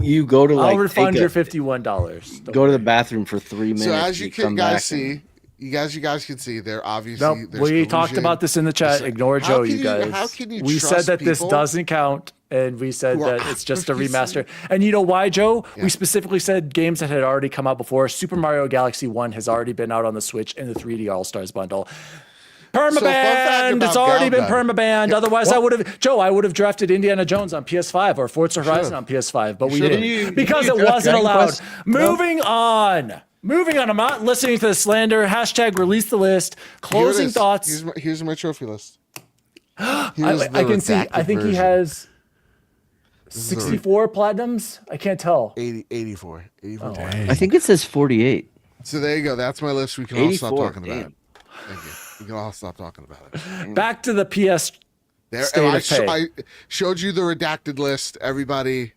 You go to like I'll refund take your a- $51. go to the bathroom for 3 minutes. So as you come can guys back see, you guys can see there obviously. Nope. there's We talked collusion. about this in the chat. Ignore How Joe, can you you- guys. how can you we said trust that this people doesn't count, and we said who are that it's just a actively remaster. And you know why, Joe? Yeah. We specifically said games that had already come out before. Super Mario Galaxy 1 has already been out on the Switch in the 3D All Stars bundle. fact Permabanned. about It's already been Galgun. permabanned. Otherwise, I would have drafted Indiana Jones on PS5 or Forza Horizon on PS5, but we should've. didn't You- because you it draft wasn't Dragon allowed. Quest? Moving on. I'm not listening to the slander. Hashtag release the list. Here it Closing is. thoughts. Here's my trophy list. I can see. I think he has 64 platinums. I can't tell. 84. Dang. I think it says 48. So there you go. That's my list. We can all stop 84, talking about damn. it. Thank you. We can all stop talking about it. Back to the PS There, State of Pay. I showed you the redacted list. Everybody,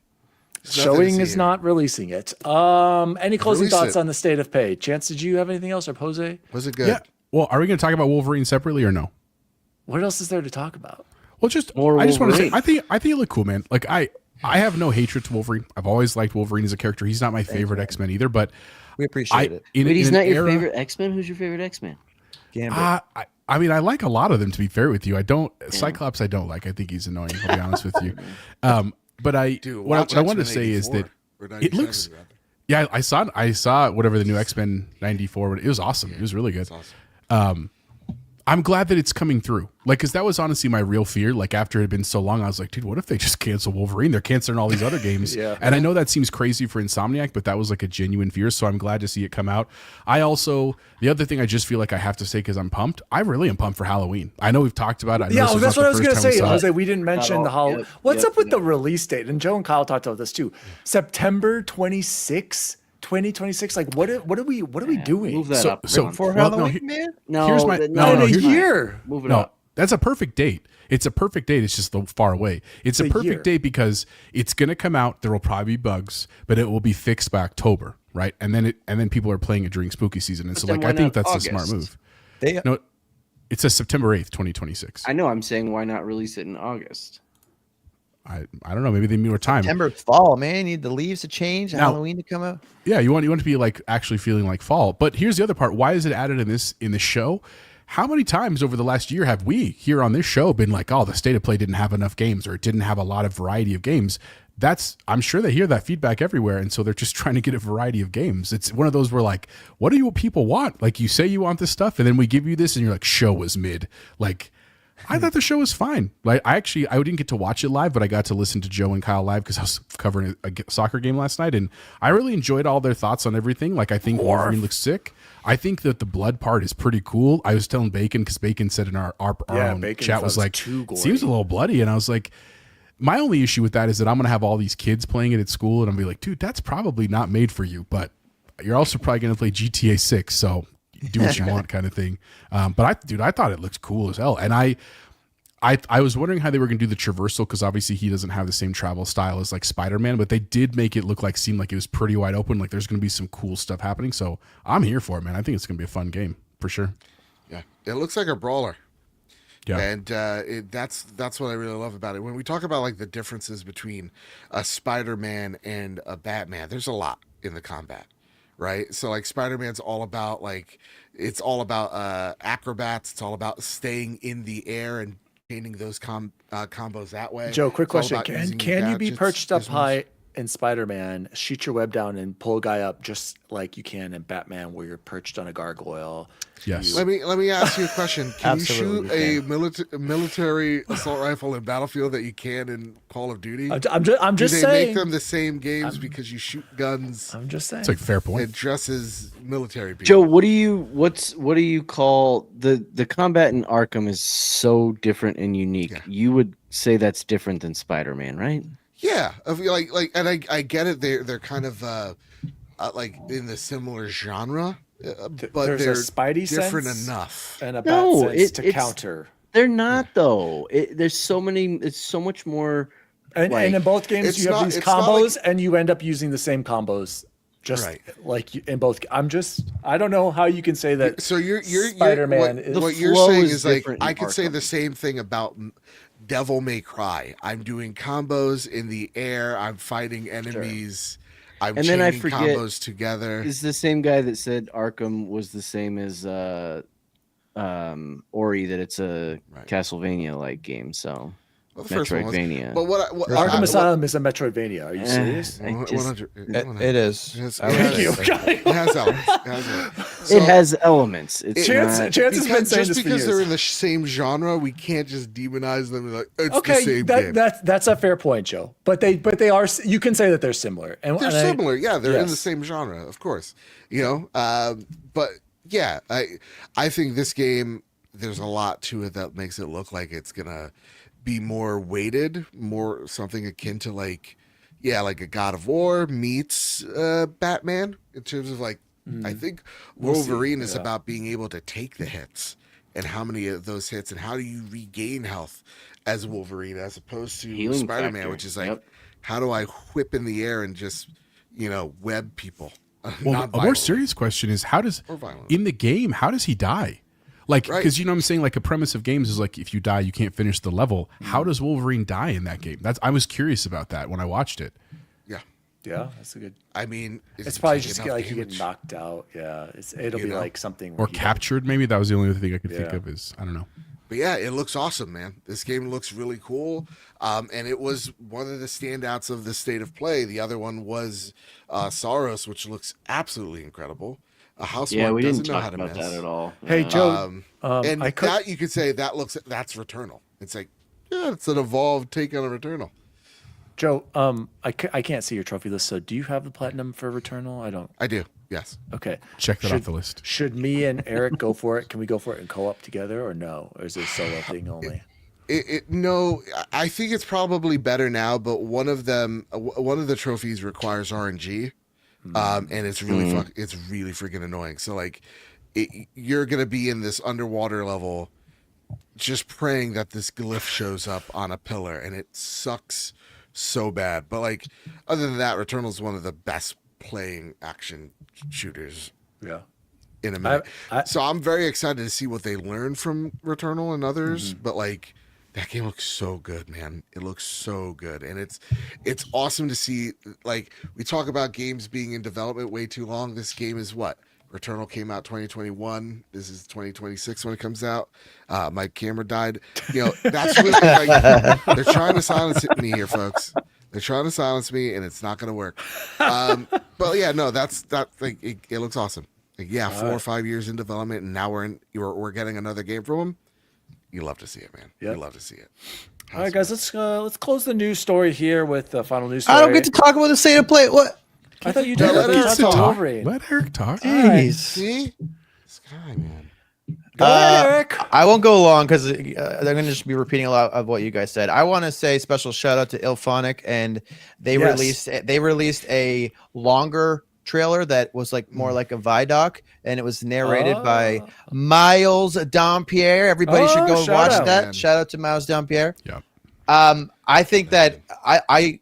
there's nothing to Showing see is here. not releasing it. Any closing Release thoughts it. on the State of Pay? Chance, did you have anything else, or Jose? Was it good? Yeah. Well, are we going to talk about Wolverine separately or no? What else is there to talk about? Well, just More I just want to say Wolverine. I think it looked cool, man. Like I have no hatred to Wolverine. I've always liked Wolverine as a character. He's not my favorite X-Men either, but We appreciate it. Wait, he's in not an your era- favorite X-Men? Who's your favorite X-Men? Gambit. I mean, I like a lot of them. To be fair with you, I don't Cyclops. I don't like. I think he's annoying. I'll be honest with you. But Dude, what watch I wanted to X-Men say is 84, that or it 97 looks. rather. Yeah, I saw whatever the new X-Men 94. It was awesome. It was really good. It's awesome. I'm glad that it's coming through. Like, because that was honestly my real fear. Like, after it had been so long, I was like, dude, what if they just cancel Wolverine? They're canceling all these other games. Yeah. And I know that seems crazy for Insomniac, but that was like a genuine fear. So I'm glad to see it come out. The other thing I just feel like I have to say, because I'm pumped, I really am pumped for Halloween. I know we've talked about it. I know Yeah, this was that's not what I the was first going to time we say, saw it. Jose. We didn't mention the Halloween. Yep, What's yep, up with yep. the release date? And Joe and Kyle talked about this too. September 26, 2026. Like, what are we doing? Move that So- up. so- man. For well, no, Halloween, he- man? no, here's my- that- no, in no, a here's my- year. Move it No, up. that's a perfect date. It's a perfect date. It's just far away. It's a It's a perfect year. date because it's going to come out. There will probably be bugs, but it will be fixed by October, right? And then people are playing it during spooky season. And so, then like, why I think not that's a smart August? move. They, No, it says September 8th, 2026. I know. I'm saying why not release it in August? I don't know. Maybe they need more time. September, fall, man. You need the leaves to change, Now- Halloween to come out. Yeah, you want to be like actually feeling like fall. But here's the other part. Why is it added in the show? How many times over the last year have we here on this show been like, oh, the State of Play didn't have enough games or it didn't have a lot of variety of games? I'm sure they hear that feedback everywhere, and so they're just trying to get a variety of games. It's one of those where like, what do you people want? Like, you say you want this stuff, and then we give you this, and you're like, show was mid. Like, I thought the show was fine. Like, I didn't get to watch it live, but I got to listen to Joe and Kyle live because I was covering a soccer game last night, and I really enjoyed all their thoughts on everything. Like, I think Wolverine looks sick. I think that the blood part is pretty cool. I was telling Bacon, because Bacon said in our own Bacon chat thought was it was like, too gory. seems a little bloody, and I was like, my only issue with that is that I'm gonna have all these kids playing it at school, and I'm gonna be like, dude, that's probably not made for you. But you're also probably gonna play GTA 6, so do what you want, kind of thing. But I thought it looked cool as hell, and I was wondering how they were going to do the traversal, because obviously he doesn't have the same travel style as like Spider-Man, but they did make it seem like it was pretty wide open. Like there's going to be some cool stuff happening. So I'm here for it, man. I think it's going to be a fun game for sure. Yeah, it looks like a brawler. Yeah. And that's what I really love about it. When we talk about like the differences between a Spider-Man and a Batman, there's a lot in the combat, right? So like Spider-Man's all about acrobats. It's all about staying in the air and chaining those combos that way. Joe, quick It's all question. about using Can you be gadgets, perched up gizmos. high in Spider-Man, shoot your web down, and pull a guy up just like you can in Batman, where you're perched on a gargoyle? Yes. Let me ask you a question. Can you Absolutely shoot a military assault rifle in Battlefield that you can in Call of Duty? I'm Do just they saying. make them the same games because you shoot guns I'm just saying. It's like a fair point. and dress as military people? Joe, what do you call the combat in Arkham is so different and unique. Yeah. You would say that's different than Spider-Man, right? Yeah, and I get it. They're kind of like in the similar genre, but There's a they're Spidey different sense enough. and a No, bat sense to it's- counter. They're not though. There's so many. It's so much more. And in both games, it's you have not- these it's not combos, like- and you end up using the same combos. Just Right. like in both. I don't know how you can say that. So you're Spider-Man is- what The you're flow saying is is like different in I could say Arkham. the same thing about Devil May Cry. I'm doing combos in the air. I'm fighting enemies. I'm And then I chaining forget- combos together. Is the same guy that said Arkham was the same as Ori, that it's a Right. Castlevania like game. So Well, the first one was- Metroidvania. But Arkham Asylum is a Metroidvania. Are you Eh, serious? I just- It is. Thank you. It has elements. It has elements. it has elements. It's Chance not- has been saying just this for because years. they're in the same genre, we can't just demonize them. Like it's the Okay, same game. that's a fair point, Joe. But they are. You can say that they're similar. And They're and I- similar, yeah. They're in the yes. same genre, of course. But yeah, I think this game, there's a lot to it that makes it look like it's gonna be more weighted, more something akin to like a God of War meets Batman in terms of like. I think Wolverine is about being able to take the hits and how many of those hits and how do you regain health as Wolverine, as opposed to Healing Spider-Man, factor. which is like, Yep. how do I whip in the air and just, web people? Well, Not a more violently. serious question is how does Or violently. in the game how does he die? Like, Right. because you know what I'm saying, like a premise of games is like if you die, you can't finish the level. How does Wolverine die in that game? I was curious about that when I watched it. Yeah. Yeah, that's a good. I mean, It's probably taking just enough like you get damage. knocked out. Yeah, it'll be like something. Or where he captured, maybe. That was the only other thing I could think Yeah. of is, I don't know. But yeah, it looks awesome, man. This game looks really cool. And it was one of the standouts of the state of play. The other one was Saros, which looks absolutely incredible. Yeah, we doesn't didn't know talk how to about miss. that at all. Hey, Yeah. Joe. And I could. that you could say that's Returnal. It's like, yeah, it's an evolved take on a Returnal. Joe, I can't see your trophy list. So, do you have the platinum for Returnal? I don't. I do, yes. Okay. Check that off the list. Should me and Eric go for it? Can we go for it in co-op together, or no? Or is it a solo thing only? No, I think it's probably better now. But one of the trophies requires RNG, and it's really it's really freaking annoying. So like, you're gonna be in this underwater level, just praying that this glyph shows up on a pillar, and it sucks so bad. But like, other than that, Returnal is one of the best playing action shooters Yeah. in a minute. I- So I'm very excited to see what they learn from Returnal and others. But like, that game looks so good, man. It looks so good, and it's awesome to see. Like, we talk about games being in development way too long. This game is what? Returnal came out 2021. This is 2026 when it comes out. My camera died. That's really like they're trying to silence me here, folks. They're trying to silence me, and it's not going to work. But yeah, no, that. Like, it looks awesome. Like, yeah, 4 or 5 years in development, and now we're getting another game from them. You love to see it, man. Yep. You love to see it. All right, guys. Let's close the news story here with the final news story. I don't get to talk about the state of play. What? I thought you No, did. let I thought you Eric talked about talk. Wolverine. Let Eric talk. Jeez. See, this guy, man. Go ahead, Eric. I won't go long because they're going to just be repeating a lot of what you guys said. I want to say special shout out to Ilphonic, and they Yes. released a longer trailer that was like more like a Vidoc, and it was narrated by Miles Dampierre. Everybody should go shout watch out. that. Man. Shout out to Miles Dampierre. Yeah. I think that I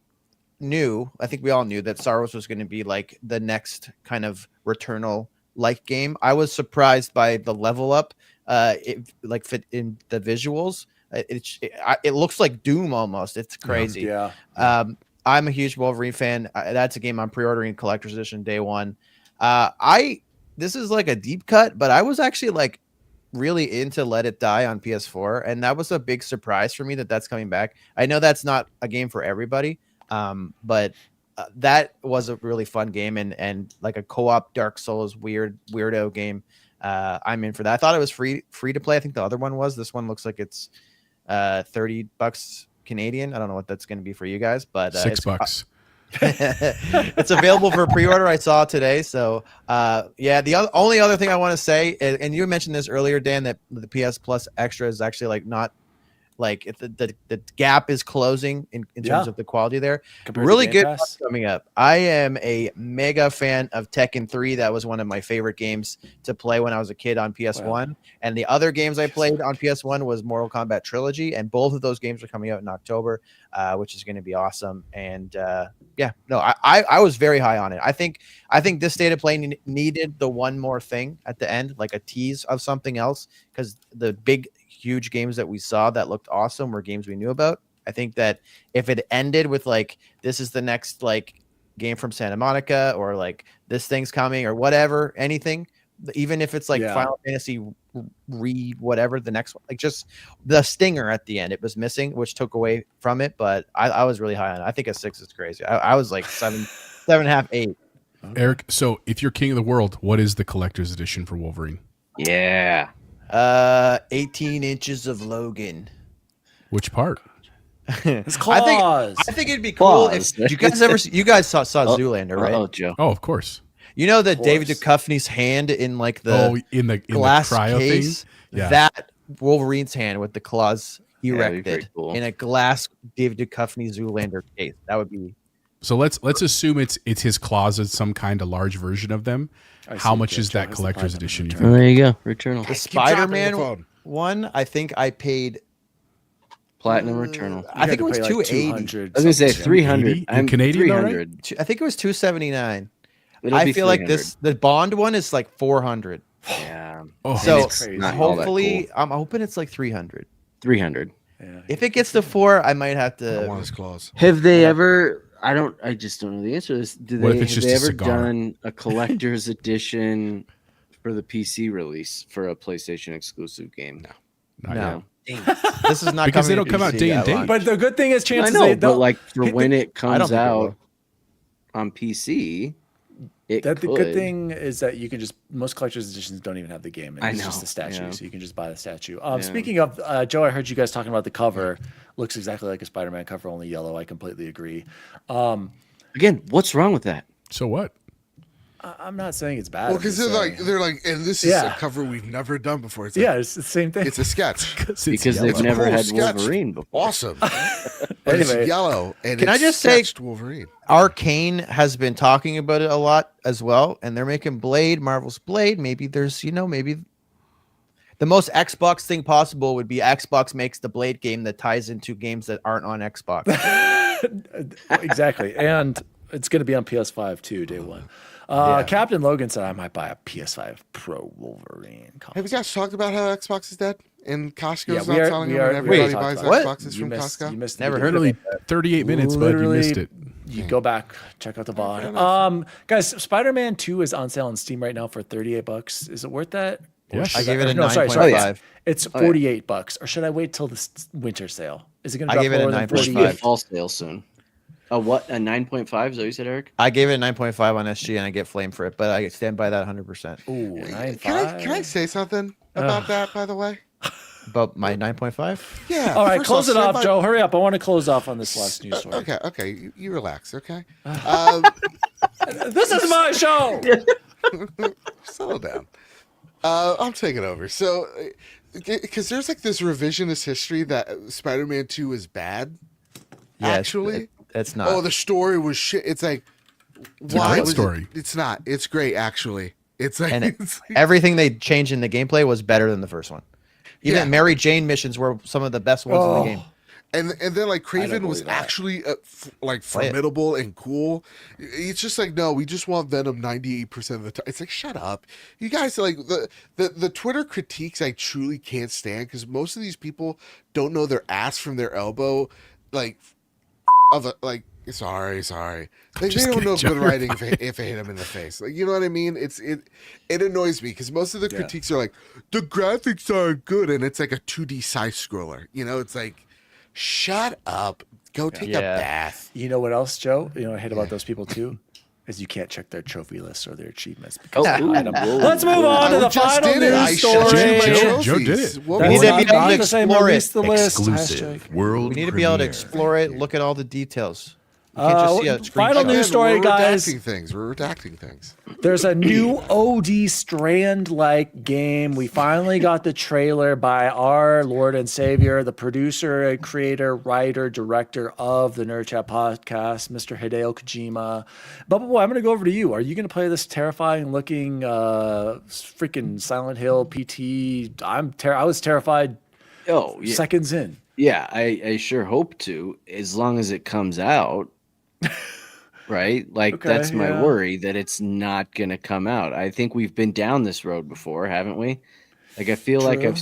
think we all knew that Saros was going to be like the next kind of Returnal like game. I was surprised by the level up. It fit in the visuals. It looks like Doom almost. It's crazy. Yeah. I'm a huge Wolverine fan. That's a game I'm pre-ordering collector's edition day one. This is like a deep cut, but I was actually like really into Let It Die on PS4, and that was a big surprise for me that that's coming back. I know that's not a game for everybody, but that was a really fun game and like a co-op Dark Souls weirdo game. I'm in for that. I thought it was free to play. I think the other one was. This one looks like it's $30 Canadian. I don't know what that's going to be for you guys, but $6. It's available for pre-order. I saw today. So the only other thing I want to say, and you mentioned this earlier, Dan, that the PS Plus Extra is actually like not like if the gap is closing in terms of the quality there. Compared to Really Game good Pass? stuff coming up. I am a mega fan of Tekken 3. That was one of my favorite games to play when I was a kid on PS1. Wow. And the other games I played on PS1 was Mortal Kombat Trilogy, and both of those games are coming out in October, which is going to be awesome. And I was very high on it. I think this state of play needed the one more thing at the end, like a tease of something else, because the big huge games that we saw that looked awesome were games we knew about. I think that if it ended with like this is the next like game from Santa Monica, or like this thing's coming, or whatever, anything, even if it's like Final Fantasy whatever the next one, like just the stinger at the end, it was missing, which took away from it. But I was really high on it. I think a 6 is crazy. I was like 7.5, 8. Eric, so if you're king of the world, what is the collector's edition for Wolverine? Yeah. 18 inches of Logan. Which part? His claws. I think it'd be cool Claws. if you guys saw Zoolander, right? Oh, Joe. Oh, of course. You know that David course. Duchovny's hand in like the in the glass cryo case, thing? Yeah. that Wolverine's hand with the claws that'd be erected pretty cool. in a glass David Duchovny Zoolander case. That would be. So let's assume it's his claws as some kind of large version of them. I How see, much Joe. is Joe that has the collector's platinum edition? You return. think? There you go. Returnal. The Keep dropping the Spider-Man phone. one, I think I paid Platinum or Eternal. I think it was 280. I was gonna say 300. In Canadian, though, right? 300. I think it was 279. It'll I be feel like 300. the Bond one is like 400. Yeah. Oh, So it's not all that hopefully, cool. I'm hoping it's like 300. 300. Yeah. If it gets to 4, I might have I want to. his claws. Have they ever? I just don't know the answer to this. What if it's Have just they a ever cigar? done a collector's edition for the PC release for a PlayStation exclusive game? Not No. yet. This is not Because they coming don't to come out PC day and at date. launch. But the good thing is I chances know, they but don't. like for when it I don't comes think it out will. on PC, it The could. good thing is that you can just most collector's editions don't even have the game. I It's know, just the statue, yeah. so you can just buy the statue. Yeah. Speaking of Joe, I heard you guys talking about the cover. Looks exactly like a Spider-Man cover, only yellow. I completely agree. Again, what's wrong with that? So what? I'm not saying it's bad. Well, I'm because just they're like, and this is Yeah. a cover we've never done before. It's like, yeah, it's the same thing. it's a sketch. It's Because yellow. they've never cool had sketch. Wolverine before. Awesome. But Anyway. it's yellow, and Can I it's just say- sketched Wolverine? Arcane has been talking about it a lot as well, and they're making Blade, Marvel's Blade. Maybe there's, maybe the most Xbox thing possible would be Xbox makes the Blade game that ties into games that aren't on Xbox. Exactly, and it's going to be on PS5 too, day one. Captain Logan said I might buy a PS5 Pro Wolverine. Have you guys talked about how Xbox is dead? And Costco's Yeah, not we are- selling we them, are- and we everybody already buys talked about Xboxes You from missed, Costco. you missed the Never beginning. heard of Literally 38 minutes, bud. You missed it. You go back, check out the VOD. Guys, Spider-Man 2 is on sale on Steam right now for $38. Is it worth that? Or Yes. should I gave it a no, sorry, 9.5. It's $48. Or should I wait till the winter sale? Is it going to I drop gave it a lower than 9.5. Should be a 48? fall sale soon. A what? A 9.5? Is that what you said, Eric? I gave it a 9.5 on SG, and I get flamed for it, but I stand by that 100%. Ooh, 9.5. Can I say something about that, by the way? About my 9.5? Yeah. All right, first close it stand off, by- Joe. Hurry up. I want to close off on this last news story. Okay. You relax, okay? This is my show. Settle down. I'm taking over. So, because there's like this revisionist history that Spider-Man 2 is bad. Actually, it's not. oh, the story was shit. It's like, a why great was story. It's not. It's great, actually. It's like, And it's like- everything they changed in the gameplay was better than the first one. Even Yeah. Mary Jane missions were some of the best ones in the game. and then like Craven was believe that. actually like Play it. formidable and cool. It's just like, no, we just want Venom 98% of the time. It's like, shut up, you guys. Like the Twitter critiques I truly can't stand, because most of these people don't know their ass from their elbow. Like sorry. Like, they just don't know kidding, good Joe. writing if it hit them in the face. Like, you know what I mean? It annoys me, because most of the critiques are like, the graphics aren't good, and it's like a 2D side scroller. It's like, shut up, go take a Yeah. bath. You know what else, Joe? You know what I hate about those people too? Is you can't check their trophy lists or their achievements. Because Oh, they hide 'em. Let's move on to I the just final did it. I news showed story. you my Joe did trophies. it. What That's We need more to not be able to the same. explore Release it. the list. Exclusive Hashtag. world We need to be able to premiere. explore it, look at all the details. You can't just see a Final screenshot. news story, we're guys. redacting things. We're redacting things. There's a new OD Strand-like game. We finally got the trailer by our Lord and Savior, the producer, creator, writer, director of the Nerd Chat podcast, Mr. Hideo Kojima. Bubba Boy, I'm going to go over to you. Are you going to play this terrifying-looking freaking Silent Hill PT? I was terrified Oh, yeah. seconds in. Yeah, I sure hope to, as long as it comes out. Right? Like, Okay, that's my yeah. worry, that it's not going to come out. I think we've been down this road before, haven't we? Like, I feel like True.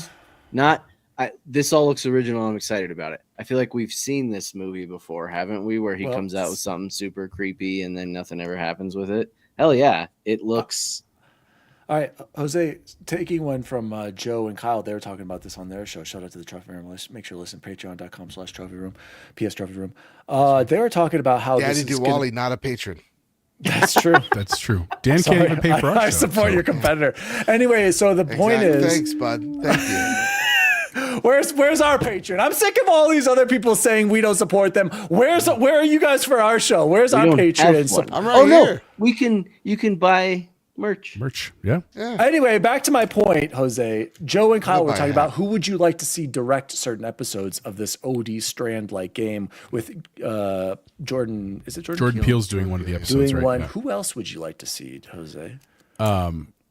this all looks original. I'm excited about it. I feel like we've seen this movie before, haven't we? Where he Well, comes out with something super creepy and then nothing ever happens with it. Hell yeah. It looks. All right, Jose, taking one from Joe and Kyle, they were talking about this on their show. Shout out to the Trophy Room. Make sure to listen, patreon.com/Trophy Room, PS Trophy Room. They were talking about how Daddy this is Diwali, not a patron. That's true. That's true. Dan Sorry, can't even pay for our I show, support so- your competitor. Anyway, so the point Exactly. is, Thanks, bud. Thank you. where's our patron? I'm sick of all these other people saying we don't support them. Where are you guys for our show? Where's We our don't patron? have one. I'm right Oh, no. here. You can buy merch. Merch. Yeah. Anyway, back to my point, Jose. Joe and Kyle were Goodbye, talking Hank. about who would you like to see direct certain episodes of this OD Strand-like game with Jordan. Is it Jordan? Jordan Peele's doing one of the episodes doing right one. now. Who else would you like to see, Jose?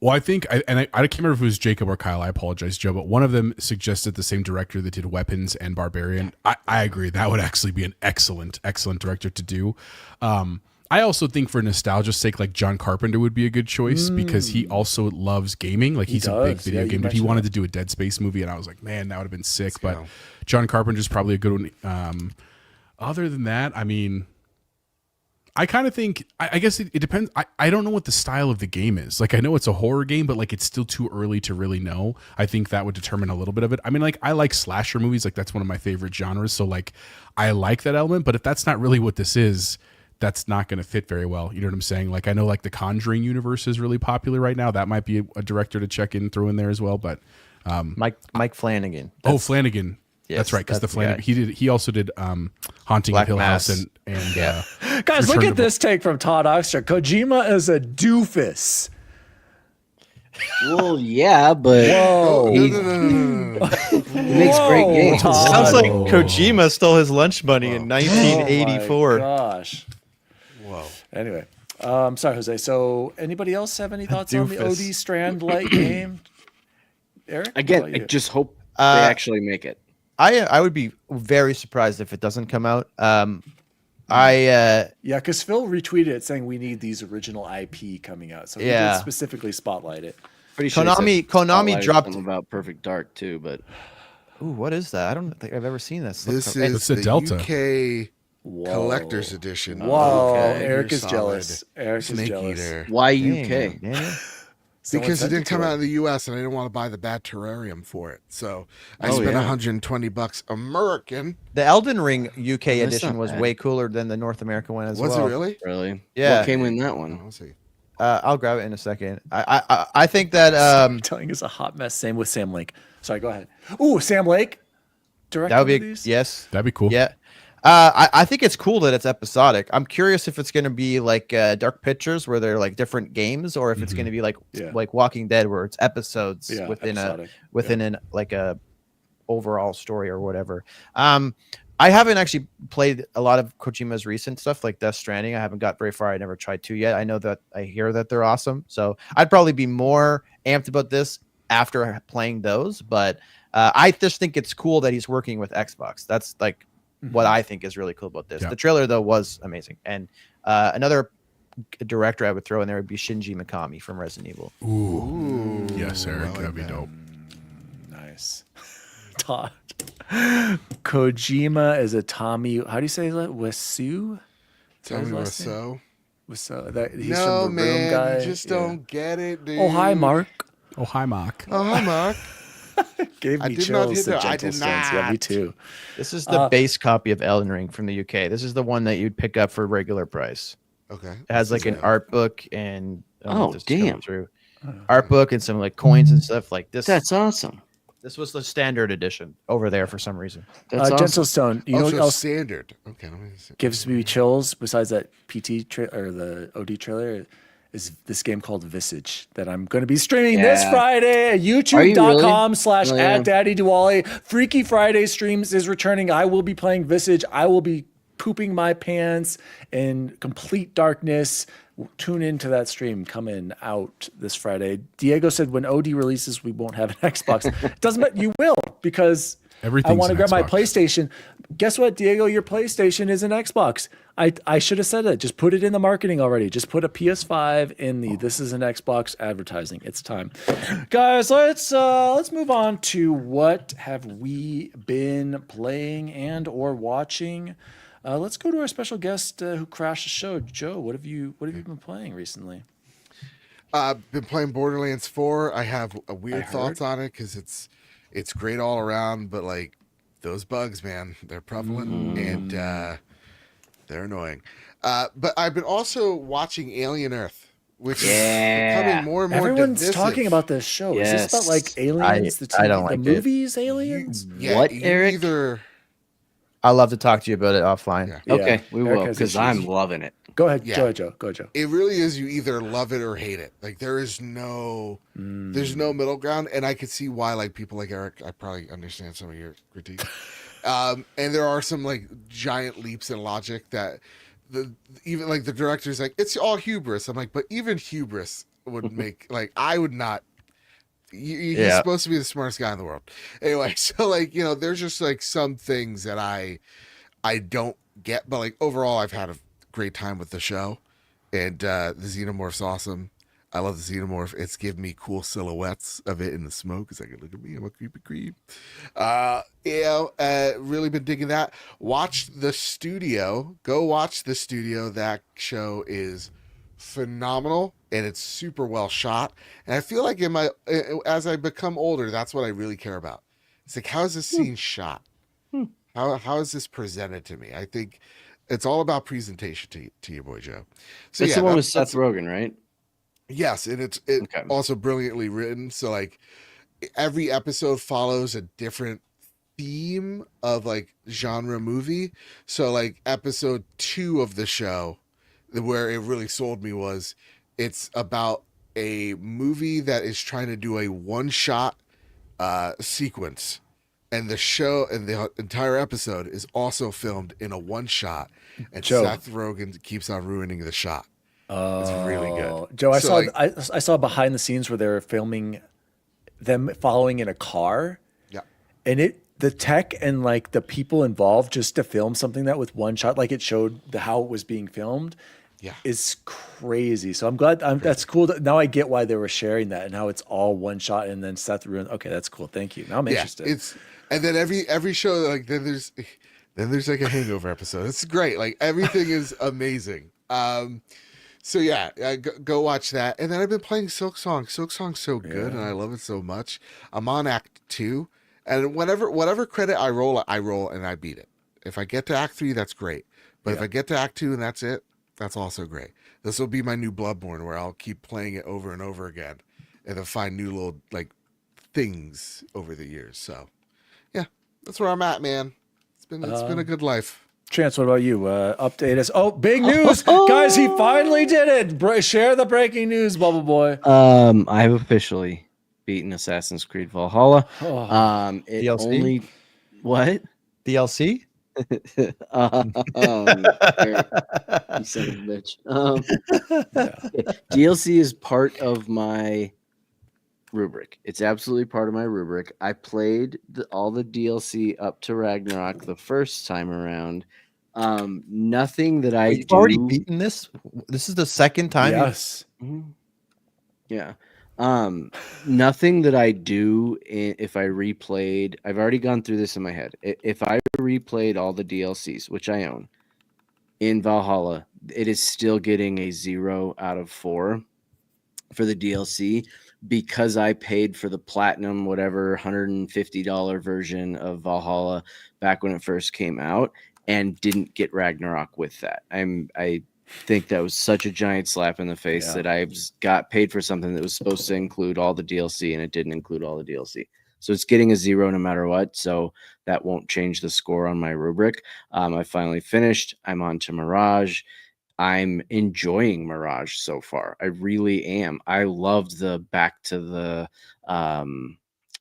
Well, I think, I can't remember if it was Jacob or Kyle. I apologize, Joe, but one of them suggested the same director that did Weapons and Barbarian. I agree. That would actually be an excellent director to do. I also think for nostalgia's sake, like John Carpenter would be a good choice because he also loves gaming. Like he's a big video game dude. He wanted to do a Dead Space movie, and I was like, man, that would have been sick. But John Carpenter's probably a good one. Other than that, I mean, I kind of think, I guess it depends. I don't know what the style of the game is. Like, I know it's a horror game, but like it's still too early to really know. I think that would determine a little bit of it. I mean, like I like slasher movies. Like that's one of my favorite genres. So like I like that element, but if that's not really what this is, that's not going to fit very well. You know what I'm saying? Like I know like the Conjuring universe is really popular right now. That might be a director to throw in there as well. But Mike Flanagan. Flanagan. Yes, that's right. Because the Flanagan, he also did Haunting of Hill House and guys, look at this take from Todd Oxter. Kojima is a doofus. Well, yeah, but he makes great games. Sounds like Kojima stole his lunch money in 1984. Oh my gosh. Whoa. Anyway, sorry, Jose. So, anybody else have any thoughts on the OD Strand light game? Eric? Again, I just hope they actually make it. I would be very surprised if it doesn't come out. Because Phil retweeted it saying we need these original IP coming out. So he did specifically spotlight it. Pretty sure Konami dropped about Perfect Dark too, but what is that? I don't think I've ever seen this. This is the Delta UK Collector's Edition. Whoa, Eric is jealous. Eric is jealous. Why UK? Because it didn't come out in the US and I didn't want to buy the bad terrarium for it. So I spent $120 American. The Elden Ring UK edition was way cooler than the North American one as well. Was it really? Really? Yeah. What came in that one? I'll see. I'll grab it in a second. I think that telling is a hot mess. Same with Sam Lake. Sorry, go ahead. Ooh, Sam Lake. That would be yes. That'd be cool. Yeah. I think it's cool that it's episodic. I'm curious if it's going to be like Dark Pictures where they're like different games, or if it's going to be like Walking Dead where it's episodes within an like a overall story or whatever. I haven't actually played a lot of Kojima's recent stuff like Death Stranding. I haven't got very far. I never tried to yet. I hear that they're awesome. So I'd probably be more amped about this after playing those. But I just think it's cool that he's working with Xbox. That's like what I think is really cool about this. The trailer though was amazing. And another director I would throw in there would be Shinji Mikami from Resident Evil. Ooh. Yes, Eric, that'd be dope. Nice. Todd. Kojima is a Tommy. How do you say that? Wasu? Tommy Wiseau. Wiseau. He's no, from the man, Room guy. You just don't get it, dude. Oh, hi, Mark. Oh, hi, Mark. Oh, hi, Mark. Gave me chills. The gentle stance. Yeah, me too. This is the base copy of Elden Ring from the UK. This is the one that you'd pick up for regular price. Okay. It has like an art book and damn, art book and some like coins and stuff like this. That's awesome. This was the standard edition over there for some reason. That's awesome. Gentle Stone. You know what else standard? Okay, let me see. Gives me chills besides that PT or the OD trailer is this game called Visage that I'm going to be streaming this Friday at youtube.com/@DaddyDuwally. Freaky Friday streams is returning. I will be playing Visage. I will be pooping my pants in complete darkness. Tune into that stream coming out this Friday. Diego said when OD releases, we won't have an Xbox. Doesn't matter. You will, because I want to grab my PlayStation. Guess what, Diego? Your PlayStation is an Xbox. I should have said that. Just put it in the marketing already. Just put a PS5 in the "this is an Xbox" advertising. It's time, guys. Let's move on to what have we been playing and or watching. Let's go to our special guest who crashed the show. Joe, what have you been playing recently? I've been playing Borderlands 4. I have weird thoughts on it because it's great all around, but like those bugs, man, they're prevalent and they're annoying. But I've been also watching Alien Earth, which is becoming more and more Everyone's divisive. talking about this show. Is this about like aliens? The movies, Aliens? What, Eric? I'll love to talk to you about it offline. Yeah. Okay, we will, because I'm loving it. Go ahead, Yeah. Go ahead, Joe. It really is. You either love it or hate it. Like there is there's no middle ground, and I could see why. Like people like Eric, I probably understand some of your critique. And there are some like giant leaps in logic that even like the director's like it's all hubris. I'm like, but even hubris would make like I would not. He's Yeah. supposed to be the smartest guy in the world. Anyway, so like there's just like some things that I don't get, but like overall, I've had a great time with the show, and the Xenomorph's awesome. I love the Xenomorph. It's given me cool silhouettes of it in the smoke. It's like, look at me, I'm a creepy creep. Really been digging that. Watch the studio. Go watch the studio. That show is phenomenal and it's super well shot. And I feel like as I become older, that's what I really care about. It's like, how is this scene shot? How is this presented to me? I think it's all about presentation to your boy Joe. So That's the one with Seth Rogen, right? Yes, and it's also brilliantly written. So like every episode follows a different theme of like genre movie. So like episode 2 of the show, where it really sold me was it's about a movie that is trying to do a one-shot sequence. And the show and the entire episode is also filmed in a one shot. And Joe. Seth Rogen keeps on ruining the shot. It's really good. Joe, So, I saw behind the scenes where they were filming them following in a car. Yeah. And the tech and like the people involved just to film something that with one shot, like it showed how it was being filmed. Yeah. Is crazy. So I'm glad that's cool. Now I get why they were sharing that and how it's all one shot and then Seth ruined. Okay, that's cool. Thank you. Now I'm interested. And then every show, like then there's like a hangover episode. It's great. Like everything is amazing. So yeah, go watch that. And then I've been playing Silk Song. Silk Song's so good, and I love it so much. I'm on Act 2, and whatever credit I roll, and I beat it. If I get to Act 3, that's great. But if I get to Act 2 and that's it, that's also great. This will be my new Bloodborne, where I'll keep playing it over and over again, and then find new little like things over the years. So yeah, that's where I'm at, man. It's been a good life. Chance, what about you? Update us. Oh, big news, guys! He finally did it. Share the breaking news, Bubble Boy. I've officially beaten Assassin's Creed Valhalla. It DLC? only what DLC? you son of a bitch. DLC is part of my rubric. It's absolutely part of my rubric. I played all the DLC up to Ragnarok the first time around. Nothing that I You've do. already beaten this. This is the second time. Yes. Yeah. Nothing that I do if I replayed. I've already gone through this in my head. If I replayed all the DLCs, which I own, in Valhalla, it is still getting a 0 out of 4 for the DLC because I paid for the platinum, whatever, $150 version of Valhalla back when it first came out and didn't get Ragnarok with that. I think that was such a giant slap in the face that I got paid for something that was supposed to include all the DLC and it didn't include all the DLC. So it's getting a 0 no matter what. So that won't change the score on my rubric. I finally finished. I'm on to Mirage. I'm enjoying Mirage so far. I really am. I loved the back to the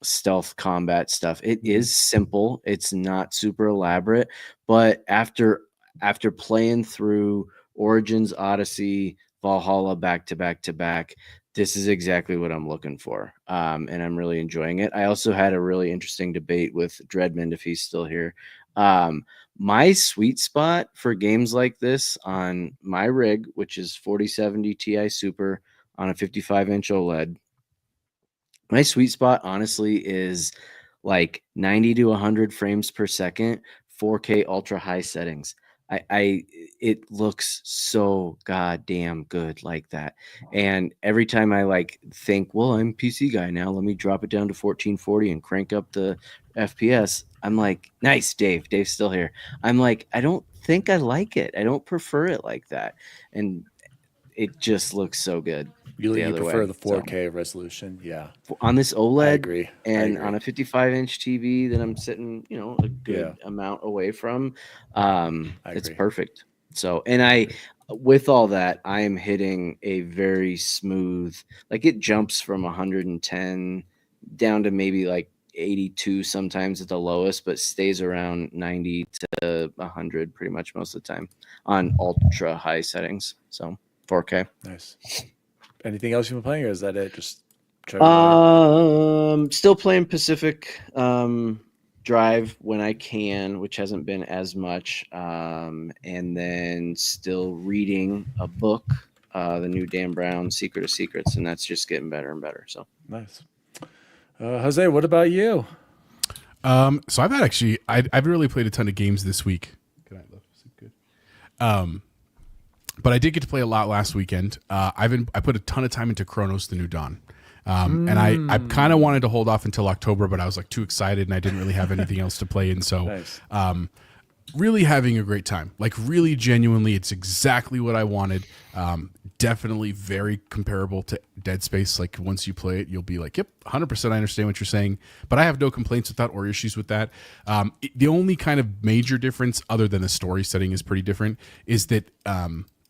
stealth combat stuff. It is simple. It's not super elaborate, but after playing through Origins, Odyssey, Valhalla back to back to back, this is exactly what I'm looking for. And I'm really enjoying it. I also had a really interesting debate with Dreadmond, if he's still here. My sweet spot for games like this on my rig, which is 4070 Ti Super on a 55-inch OLED, my sweet spot, honestly, is like 90 to 100 frames per second, 4K ultra high settings. It looks so goddamn good like that. And every time I like think, well, I'm a PC guy now, let me drop it down to 1440 and crank up the FPS. I'm like, nice, Dave. Dave's still here. I'm like, I don't think I like it. I don't prefer it like that. And it just looks so good. You prefer the 4K resolution, yeah. On this OLED, I agree. and on a 55-inch TV that I'm sitting, a good amount away from, it's perfect. So, and with all that, I am hitting a very smooth, like it jumps from 110 down to maybe like 82 sometimes at the lowest, but stays around 90 to 100 pretty much most of the time on ultra high settings. So 4K. Nice. anything else you've been playing, or is that it? Just still playing Pacific Drive when I can, which hasn't been as much, and then still reading a book, the new Dan Brown Secret of Secrets, and that's just getting better and better. So nice. Jose, what about you? So I've really played a ton of games this week. Good night, love. Is it good? But I did get to play a lot last weekend. I put a ton of time into Chronos: The New Dawn. And I kind of wanted to hold off until October, but I was like too excited and I didn't really have anything else to play. And so, Nice. Really having a great time, like really genuinely, it's exactly what I wanted. Definitely very comparable to Dead Space. Like once you play it, you'll be like, yep, 100%. I understand what you're saying, but I have no complaints with that or issues with that. The only kind of major difference other than the story setting is pretty different is that,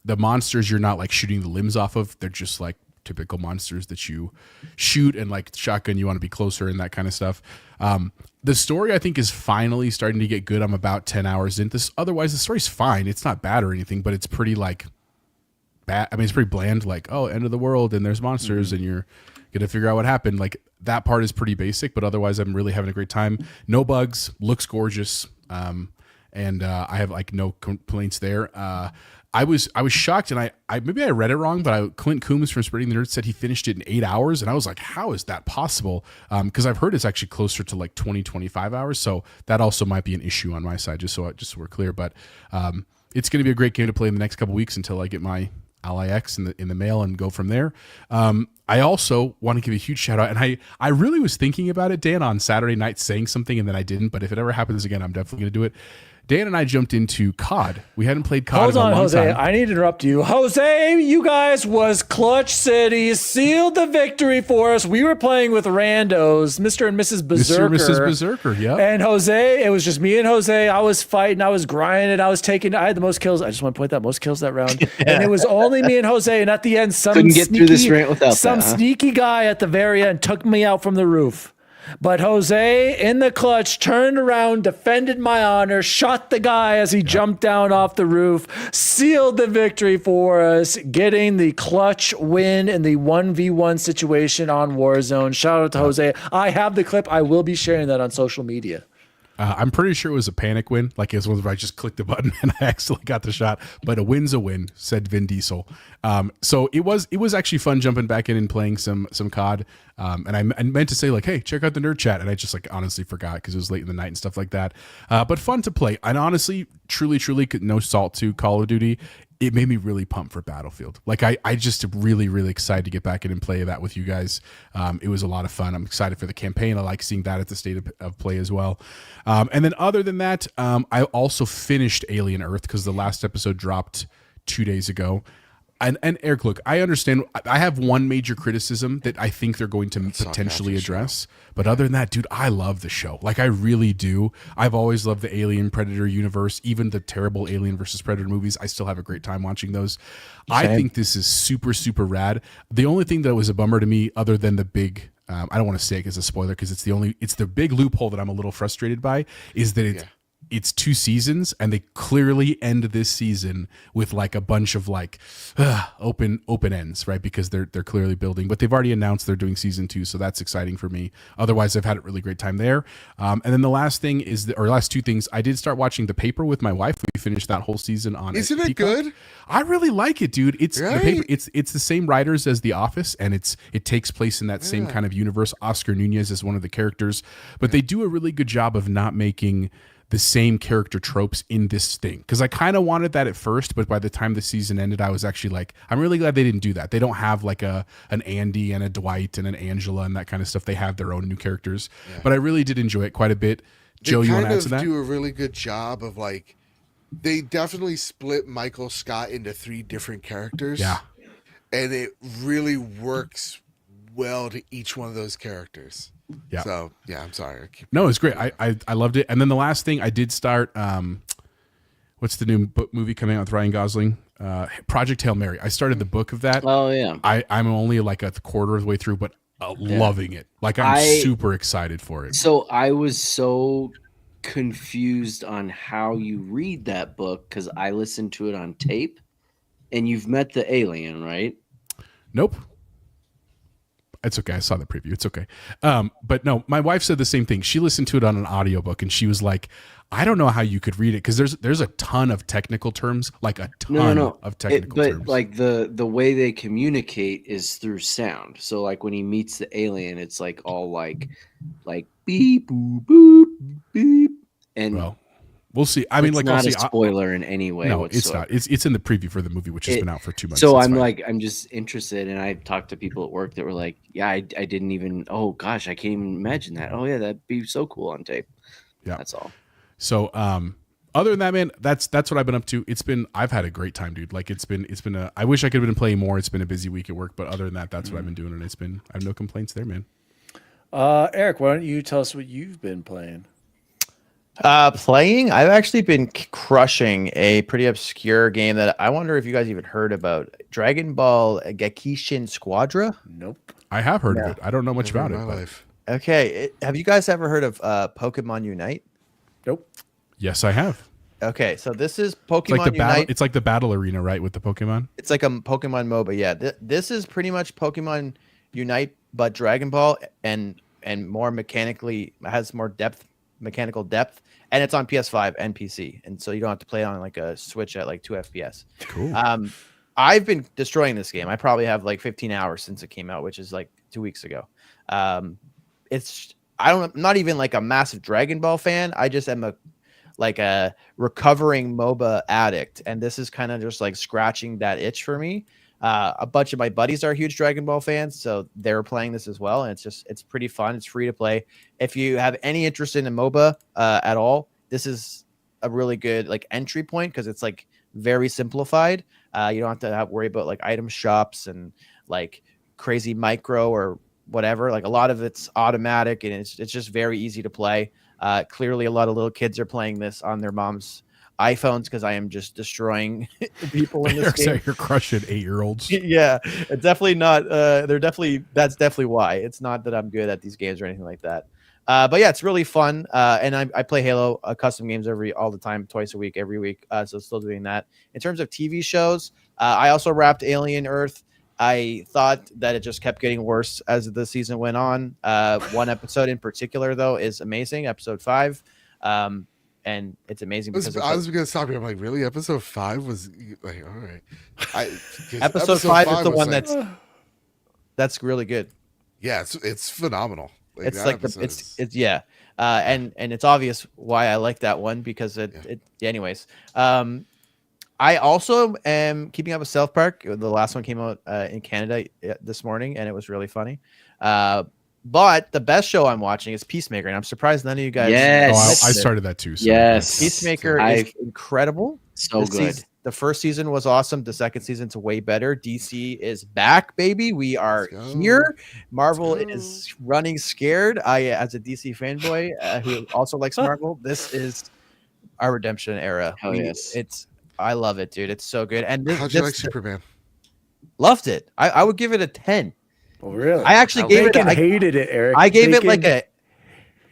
the monsters you're not like shooting the limbs off of. They're just like typical monsters that you shoot, and like shotgun, you want to be closer and that kind of stuff. The story I think is finally starting to get good. I'm about 10 hours into this. Otherwise the story's fine. It's not bad or anything, but it's pretty like bad. I mean, it's pretty bland, like, oh, end of the world and there's monsters and you're going to figure out what happened. Like that part is pretty basic, but otherwise I'm really having a great time. No bugs, looks gorgeous. And I have like no complaints there. I was shocked, and I maybe I read it wrong, but Clint Coombs from Spreading the Nerd said he finished it in 8 hours, and I was like, how is that possible? Because I've heard it's actually closer to like 25 hours, so that also might be an issue on my side, just so we're clear. But it's going to be a great game to play in the next couple weeks until I get my LIX in the mail and go from there. I also want to give a huge shout out, and I really was thinking about it, Dan, on Saturday night saying something, and then I didn't. But if it ever happens again, I'm definitely going to do it. Dan and I jumped into COD. We hadn't played COD in a long Jose. time. I need to interrupt you. Jose, you guys was Clutch City, sealed the victory for us. We were playing with randos, Mr. and Mrs. Berserker. Mr. and Mrs. Berserker, yeah. And Jose, it was just me and Jose. I was fighting, I was grinding, I had the most kills. I just want to point that most kills that round. And it was only me and Jose. And at the end, couldn't get through this rant without some sneaky guy at the very end took me out from the roof. But Jose, in the clutch, turned around, defended my honor, shot the guy as he jumped down off the roof, sealed the victory for us, getting the clutch win in the 1v1 situation on Warzone. Shout out to Jose. I have the clip. I will be sharing that on social media. I'm pretty sure it was a panic win. Like it was one where I just clicked the button and I accidentally got the shot. But a win's a win, said Vin Diesel. So it was actually fun jumping back in and playing some COD. And I meant to say like, hey, check out the nerd chat, and I just like honestly forgot because it was late in the night and stuff like that. But fun to play. And honestly, truly, no salt to Call of Duty. It made me really pumped for Battlefield. Like I just really, really excited to get back in and play that with you guys. It was a lot of fun. I'm excited for the campaign. I like seeing that at the state of play as well. And then other than that, I also finished Alien Earth because the last episode dropped 2 days ago. And Eric, look, I understand. I have one major criticism that I think they're going to potentially address. But other than that, dude, I love the show. Like, I really do. I've always loved the Alien Predator universe, even the terrible Alien versus Predator movies. I still have a great time watching those. Same. I think this is super, super rad. The only thing that was a bummer to me, other than the big, I don't want to say it as a spoiler because it's the big loophole that I'm a little frustrated by, is that it's 2 seasons, and they clearly end this season with like a bunch of like open ends, right? Because they're clearly building, but they've already announced they're doing season 2, so that's exciting for me. Otherwise, I've had a really great time there. And then the last thing is, last 2 things, I did start watching The Paper with my wife. We finished that whole season on. Isn't it good? I really like it, dude. It's right? The Paper. It's the same writers as The Office, and it takes place in that same kind of universe. Oscar Nunez is one of the characters, but they do a really good job of not making the same character tropes in this thing, because I kind of wanted that at first, but by the time the season ended, I was actually like, I'm really glad they didn't do that. They don't have like an Andy and a Dwight and an Angela and that kind of stuff. They have their own new characters, but I really did enjoy it quite a bit. Joe, you want to add to that? They do a really good job of like, they definitely split Michael Scott into 3 different characters. Yeah, and it really works well to each one of those characters. Yeah. So yeah, I'm sorry. No, it's great. I loved it. And then the last thing I did start, what's the new movie coming out with Ryan Gosling? Project Hail Mary. I started the book of that. Oh yeah. I'm only like a quarter of the way through, but loving it. Like I'm super excited for it. So I was so confused on how you read that book because I listened to it on tape, and you've met the alien, right? Nope. It's okay. I saw the preview. It's okay. But no, my wife said the same thing. She listened to it on an audiobook and she was like, I don't know how you could read it because there's a ton of technical terms, like a ton of technical terms. But like the way they communicate is through sound. So like when he meets the alien, it's like all like beep boop boop beep. And well, we'll see. I mean, it's like, not I'll a spoiler in any way. No, whatsoever. it's not. It's in the preview for the movie, which has been out for 2 months. So That's I'm fine. like, I'm just interested, and I talked to people at work that were like, yeah, I didn't even. Oh gosh, I can't even imagine that. Oh yeah, that'd be so cool on tape. Yeah, that's all. So, other than that, man, that's what I've been up to. I've had a great time, dude. Like it's been I wish I could have been playing more. It's been a busy week at work, but other than that, that's what I've been doing, and I have no complaints there, man. Eric, why don't you tell us what you've been playing? Playing, I've actually been crushing a pretty obscure game that I wonder if you guys even heard about. Dragon Ball Gekishin Squadra. Nope. I have heard of it. I don't know much about it. Life. Okay, have you guys ever heard of Pokemon Unite? Nope. Yes, I have. Okay, so this is Pokemon It's like Unite. It's like the battle arena, right, with the Pokemon? It's like a Pokemon MOBA. Yeah, this is pretty much Pokemon Unite, but Dragon Ball and more has more mechanical depth, and it's on PS5 and PC, and so you don't have to play it on like a Switch at like 2 FPS. Cool. I've been destroying this game. I probably have like 15 hours since it came out, which is like 2 weeks ago. I'm not even like a massive Dragon Ball fan. I just am a recovering MOBA addict, and this is kind of just like scratching that itch for me. A bunch of my buddies are huge Dragon Ball fans, so they're playing this as well, and it's pretty fun. It's free to play. If you have any interest in a MOBA at all, this is a really good like entry point because it's like very simplified. You don't have to worry about like item shops and like crazy micro or whatever. Like a lot of it's automatic, and it's just very easy to play. Clearly, a lot of little kids are playing this on their mom's iPhones because I am just destroying people in this game. You're crushing 8-year-olds. Yeah, it's definitely not. That's definitely why. It's not that I'm good at these games or anything like that. But yeah, it's really fun. And I play Halo custom games all the time, twice a week, every week. So still doing that. In terms of TV shows, I also wrapped Alien Earth. I thought that it just kept getting worse as the season went on. One episode in particular, though, is amazing. Episode 5. And it's amazing because I was going to stop you. I'm like, really? Episode 5 was like, all right. Episode 5 is the one that's really good. Yeah, it's phenomenal. It's like it's yeah. And it's obvious why I like that one because anyways. I also am keeping up with South Park. The last one came out in Canada this morning, and it was really funny. But the best show I'm watching is Peacemaker, and I'm surprised none of you guys. Yes, I started that too. So yes, Peacemaker is incredible. So good. The first season was awesome. The second season's way better. DC is back, baby. We are here. Marvel is running scared. As a DC fanboy who also likes Marvel, this is our redemption era. Hell yes. I love it, dude. It's so good. And how'd you like Superman? Loved it. I would give it a 10. Oh, really? I actually gave it. I hated it, Eric. I gave it like a.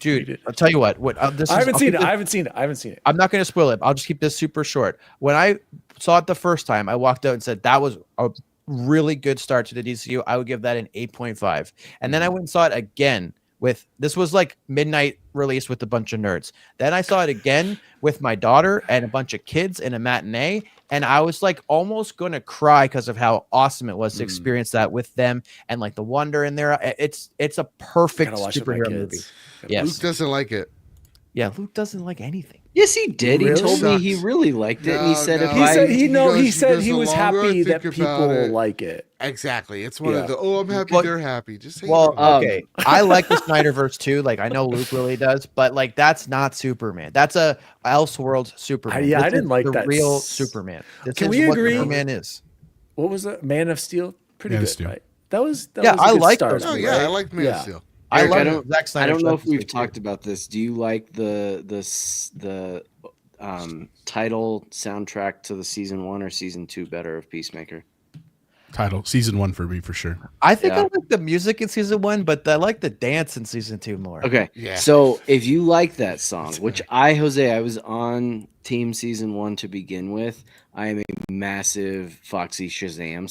Dude, I'll tell you what. I haven't seen it. I'm not going to spoil it. I'll just keep this super short. When I saw it the first time, I walked out and said that was a really good start to the DCU. I would give that an 8.5. And then I went and saw it again this was like midnight release with a bunch of nerds. Then I saw it again with my daughter and a bunch of kids in a matinee. And I was like almost going to cry because of how awesome it was to experience that with them and like the wonder in there. It's a perfect superhero movie. Yes. Luke doesn't like it. Yeah, Luke doesn't like anything. Yes, he did. He told me he really liked it. And he said he said he was happy that people like it. Exactly. It's one of the I'm happy they're happy. Just say okay. I like the Snyderverse too. Like I know Luke really does, but like that's not Superman. That's a Elseworlds Superman. I didn't like that real Superman. Can we agree? Superman is. What was it? Man of Steel. Pretty Man good, of Steel. right? That was I like those. Oh yeah, I like Man of Steel. Eric, I don't know if we've talked about this. Do you like the title soundtrack to the season 1 or season 2 better of Peacemaker? title. Season 1 for me for sure. I think Yeah. I like the music in season 1, but I like the dance in season 2 more. Okay. Yeah. So if you like that song, which I was on team season 1 to begin with. I am a massive Foxy Shazam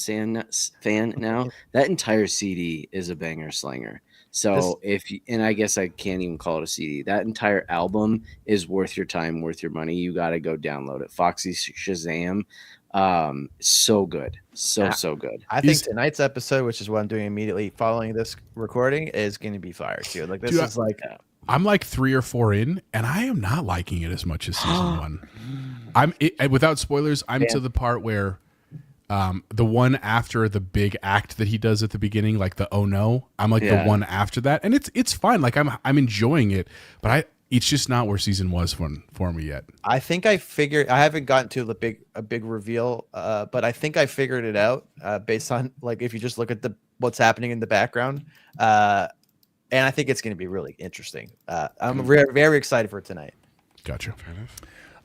fan now. That entire CD is a banger slanger. So and I guess I can't even call it a CD. That entire album is worth your time, worth your money. You got to go download it. Foxy Shazam. So good. So good. I think tonight's episode, which is what I'm doing immediately following this recording, is going to be fire too. Like this is like I'm like 3 or 4 in, and I am not liking it as much as season 1. Without spoilers, I'm to the part where the one after the big act that he does at the beginning, like the oh no, I'm like the one after that, and it's fine. Like I'm enjoying it, but it's just not where season was for me yet. I think I figured. I haven't gotten to a big reveal, but I think I figured it out based on like if you just look at what's happening in the background, and I think it's going to be really interesting. I'm very excited for tonight. Gotcha.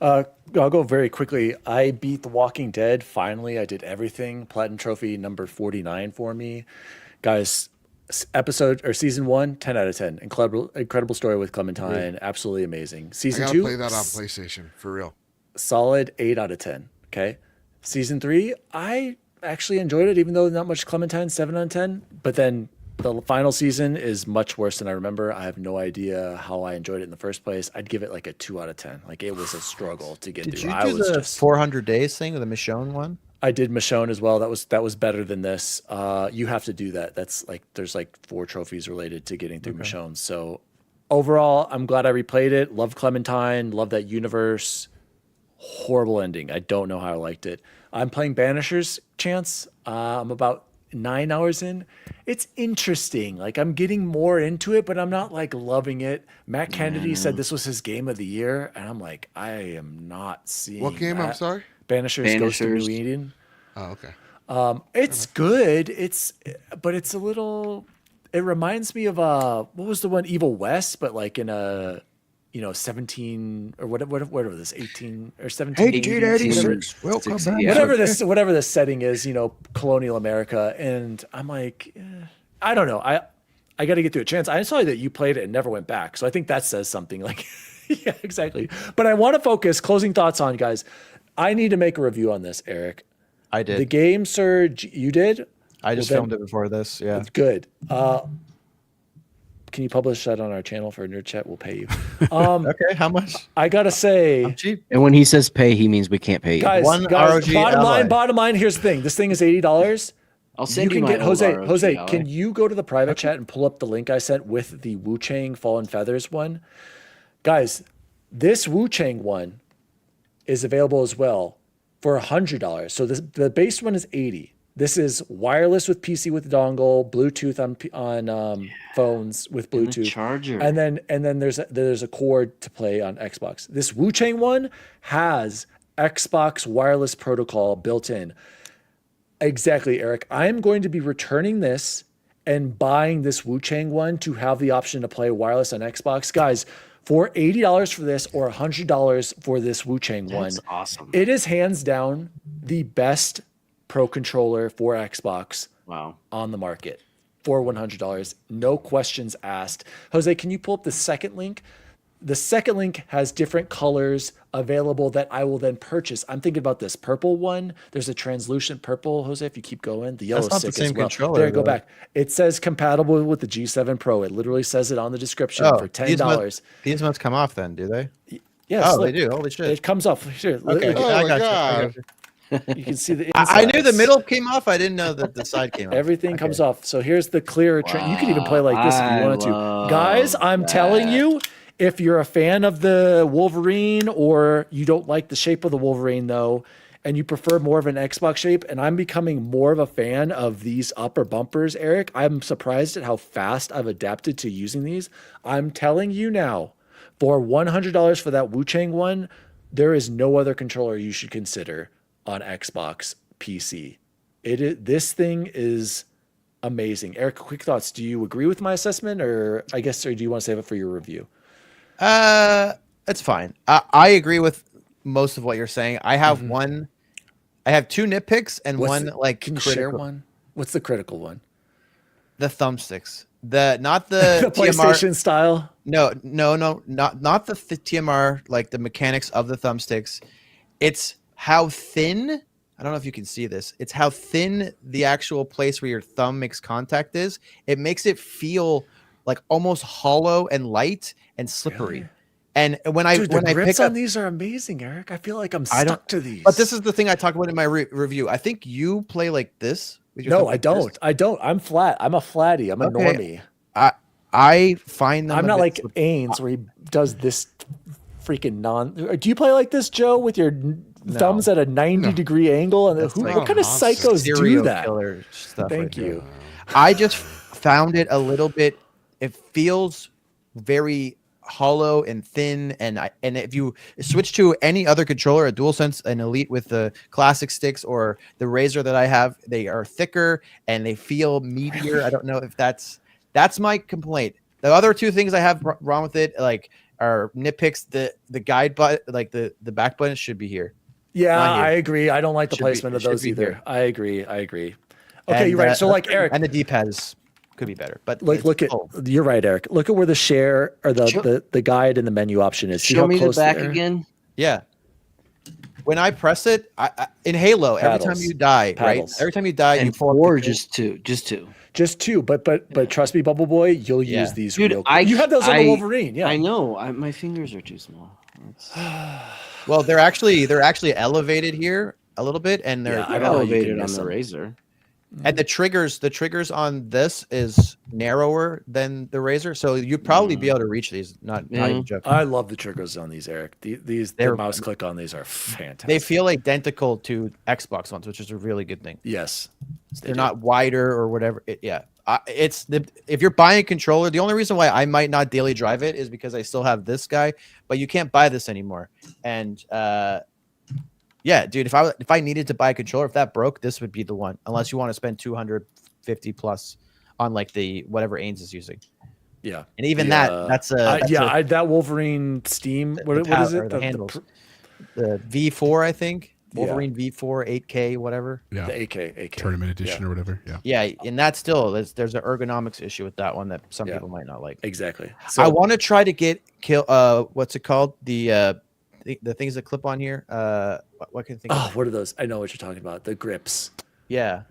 I'll go very quickly. I beat The Walking Dead. Finally, I did everything. Platinum trophy number 49 for me, guys. Season 1, 10 out of 10. Incredible story with Clementine. Absolutely amazing. Season 2, play that on PlayStation for real. Solid 8 out of 10. Okay. Season 3, I actually enjoyed it, even though not much Clementine, 7 out of 10. But then the final season is much worse than I remember. I have no idea how I enjoyed it in the first place. I'd give it like a 2 out of 10. Like it was a struggle to get through. Did you do the 400 days thing with the Michonne one? I did Michonne as well. That was better than this. You have to do that. That's like there's like 4 trophies related to getting through Michonne. So overall, I'm glad I replayed it. Love Clementine. Love that universe. Horrible ending. I don't know how I liked it. I'm playing Banisher's Chance. I'm about 9 hours in. It's interesting. Like I'm getting more into it, but I'm not like loving it. Matt Kennedy said this was his game of the year, and I'm like, I am not seeing What game? that. I'm sorry. Banishers Ghost of New Eden. Oh, okay. It's good. But it's a little. It reminds me of what was the one Evil West, but like in a 17 or whatever this 18 or 17. 1886. Welcome back. Whatever this setting is, colonial America, and I'm like, I don't know. I got to get through a chance. I saw that you played it and never went back, so I think that says something. Like, yeah, exactly. But I want to focus. Closing thoughts on guys. I need to make a review on this, Eric. I did. The Game Surge, you did? I just filmed it before this. Yeah. It's good. Can you publish that on our channel for Nerd Chat? We'll pay you. Okay, how much? I got to say. I'm cheap. And when he says pay, he means we can't pay you. Guys, bottom line, here's the thing. This thing is $80. I'll send you can my get Jose, ROG, can you go to the private chat and pull up the link I sent with the Wu Chang Fallen Feathers one? Guys, this Wu Chang one is available as well for $100. So the base one is $80. This is wireless with PC with dongle, Bluetooth on phones with Bluetooth, and charger, and then there's a cord to play on Xbox. This Wu Chang one has Xbox wireless protocol built in. Exactly, Eric. I am going to be returning this and buying this Wu Chang one to have the option to play wireless on Xbox, guys. For $80 for this or $100 for this Wu Chang one. That's awesome. It is hands down the best Pro controller for Xbox on the market for $100. No questions asked. Jose, can you pull up the second link? The second link has different colors available that I will then purchase. I'm thinking about this purple one. There's a translucent purple, Jose, if you keep going. The yellow sick as well. Controller, there, go back. It says compatible with the G7 Pro. It literally says it on the description for $10. These must come off then, do they? Yes. They do. Holy shit. It comes off. Here, okay. Oh my God. You can see the inside. I knew the middle came off. I didn't know that the side came off. Everything comes off. So here's the clear. You could even play like this if you wanted to. Guys, I'm telling you, if you're a fan of the Wolverine or you don't like the shape of the Wolverine though, and you prefer more of an Xbox shape, and I'm becoming more of a fan of these upper bumpers, Eric, I'm surprised at how fast I've adapted to using these. I'm telling you now, for $100 for that Wu Chang one, there is no other controller you should consider on Xbox PC. This thing is amazing. Eric, quick thoughts. Do you agree with my assessment, or do you want to save it for your review? It's fine. I agree with most of what you're saying. I have one I have 2 nitpicks and one like Can you critical. share one? What's the critical one? The thumbsticks. Not the The TMR. PlayStation style. No, not the TMR, like the mechanics of the thumbsticks. It's how thin. I don't know if you can see this. It's how thin the actual place where your thumb makes contact is. It makes it feel like almost hollow and light and slippery. Really? And when I Dude, when the I grips pick up, on these are amazing, Eric. I feel like I'm I don't- stuck to these. but this is the thing I talk about in my review. I think you play like this. With your no, thumb I like don't. this. I don't. I'm flat. I'm a flatty. I'm a Okay. normie. I find them. I'm a not bit like slip- Ains where he does this freaking Do you play like this, Joe, with your thumbs at a 90-degree angle? And That's like what kind of monster. psychos do serial that? killer stuff. Thank right you. there. I just found it a little bit. It feels very hollow and thin, and if you switch to any other controller, a DualSense, an Elite with the classic sticks, or the Razer that I have, they are thicker and they feel meatier. I don't know if that's my complaint. The other 2 things I have wrong with it, like, are nitpicks. The guide button, like the back button, should be here. Yeah, Not here. I agree. I don't like the Should be- placement of should those be either. here. I agree. Okay, And, you're right. So like Eric, and the D-pad could be better, but look at you're right, Eric. Look at where the share or the guide and the menu option is. See Show how me the close back they are? again. Yeah. When I press it, I in Halo, every time Paddles. you die, Paddles. right? Every time you die, you And pull up 4 the- just 2. Just 2, but trust me, Bubble Boy, you'll Yeah. use these. Dude, real quick. You have those on the Wolverine, yeah. I know. My fingers are too small. Well, they're actually elevated here a little bit, and they're Yeah, I I've don't know how you can elevated on miss the them. Razor. and the triggers on this is narrower than the Razer, so you'd probably be able to reach these. Not even joking. I love the triggers on these, Eric. The They're- mouse click on these are fantastic. They feel identical to Xbox ones, which is a really good thing. yes, They're not wider or whatever. If you're buying a controller, the only reason why I might not daily drive it is because I still have this guy, but you can't buy this anymore. And yeah, dude, if I needed to buy a controller, if that broke, this would be the one. Unless you want to spend 250 plus on like the whatever Ains is using. Yeah, And even that's that Wolverine Steam. What is it? The handles. The V4, I think. Wolverine V4 8K, whatever. Yeah. The AK Tournament edition or whatever. Yeah. Yeah, and that's still there's an ergonomics issue with that one that some people might not like. Exactly. I want to try to get what's it called? The things that clip on here. What can I think? Oh, what are those? I know what you're talking about. The grips. Yeah.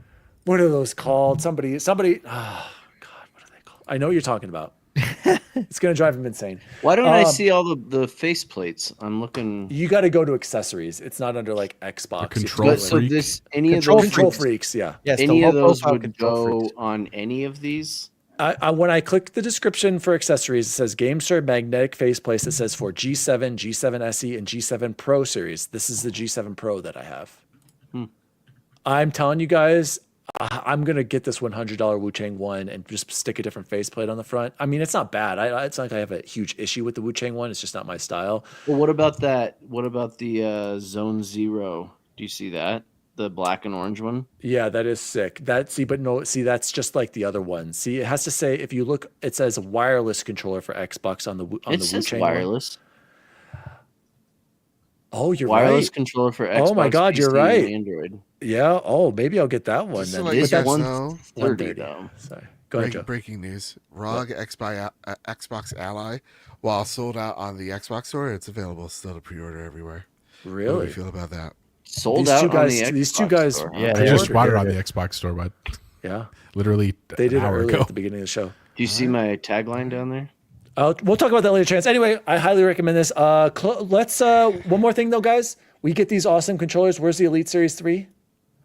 What are those called? Somebody. Oh God, what are they called? I know what you're talking about. It's gonna drive him insane. Why don't I see all the face plates? I'm looking. You got to go to accessories. It's not under like Xbox. Control So freak. this Control Control freaks. freaks. Yeah. Yes. any the of low those profile would control go freaks. on any of these? When I click the description for accessories, it says GameSir magnetic faceplate. It says for G7, G7 SE, and G7 Pro series. This is the G7 Pro that I have. I'm telling you guys, I'm gonna get this $100 Wu-Chang one and just stick a different faceplate on the front. I mean, it's not bad. It's not like I have a huge issue with the Wu-Chang one. It's just not my style. Well, what about that? What about the Zone Zero? Do you see that? The black and orange one? Yeah, that is sick. That's that's just like the other one. See, it has to say if you look, it says wireless controller for Xbox on the It says Wu-Chang one. wireless. Oh, you're Wireless right. controller for Xbox. Oh my God, you're PC, right. and Android. Yeah. Oh, maybe I'll get that one Just then. to let But you that's guys know, 130 130. though. Sorry. Go ahead, Joe. breaking news: ROG Xbox Ally, while sold out on the Xbox store, it's available still to pre-order everywhere. What do Really? you feel about that? Sold These out two on guys- the Xbox these two guys- store, huh? Yeah, I they just ordered bought it it. on the Xbox store, but Yeah. literally They did an it hour earlier ago. at the beginning of the show. Do you see my tagline down there? We'll talk about that later, Chance. Anyway, I highly recommend this. Let's one more thing though, guys. We get these awesome controllers. Where's the Elite Series 3?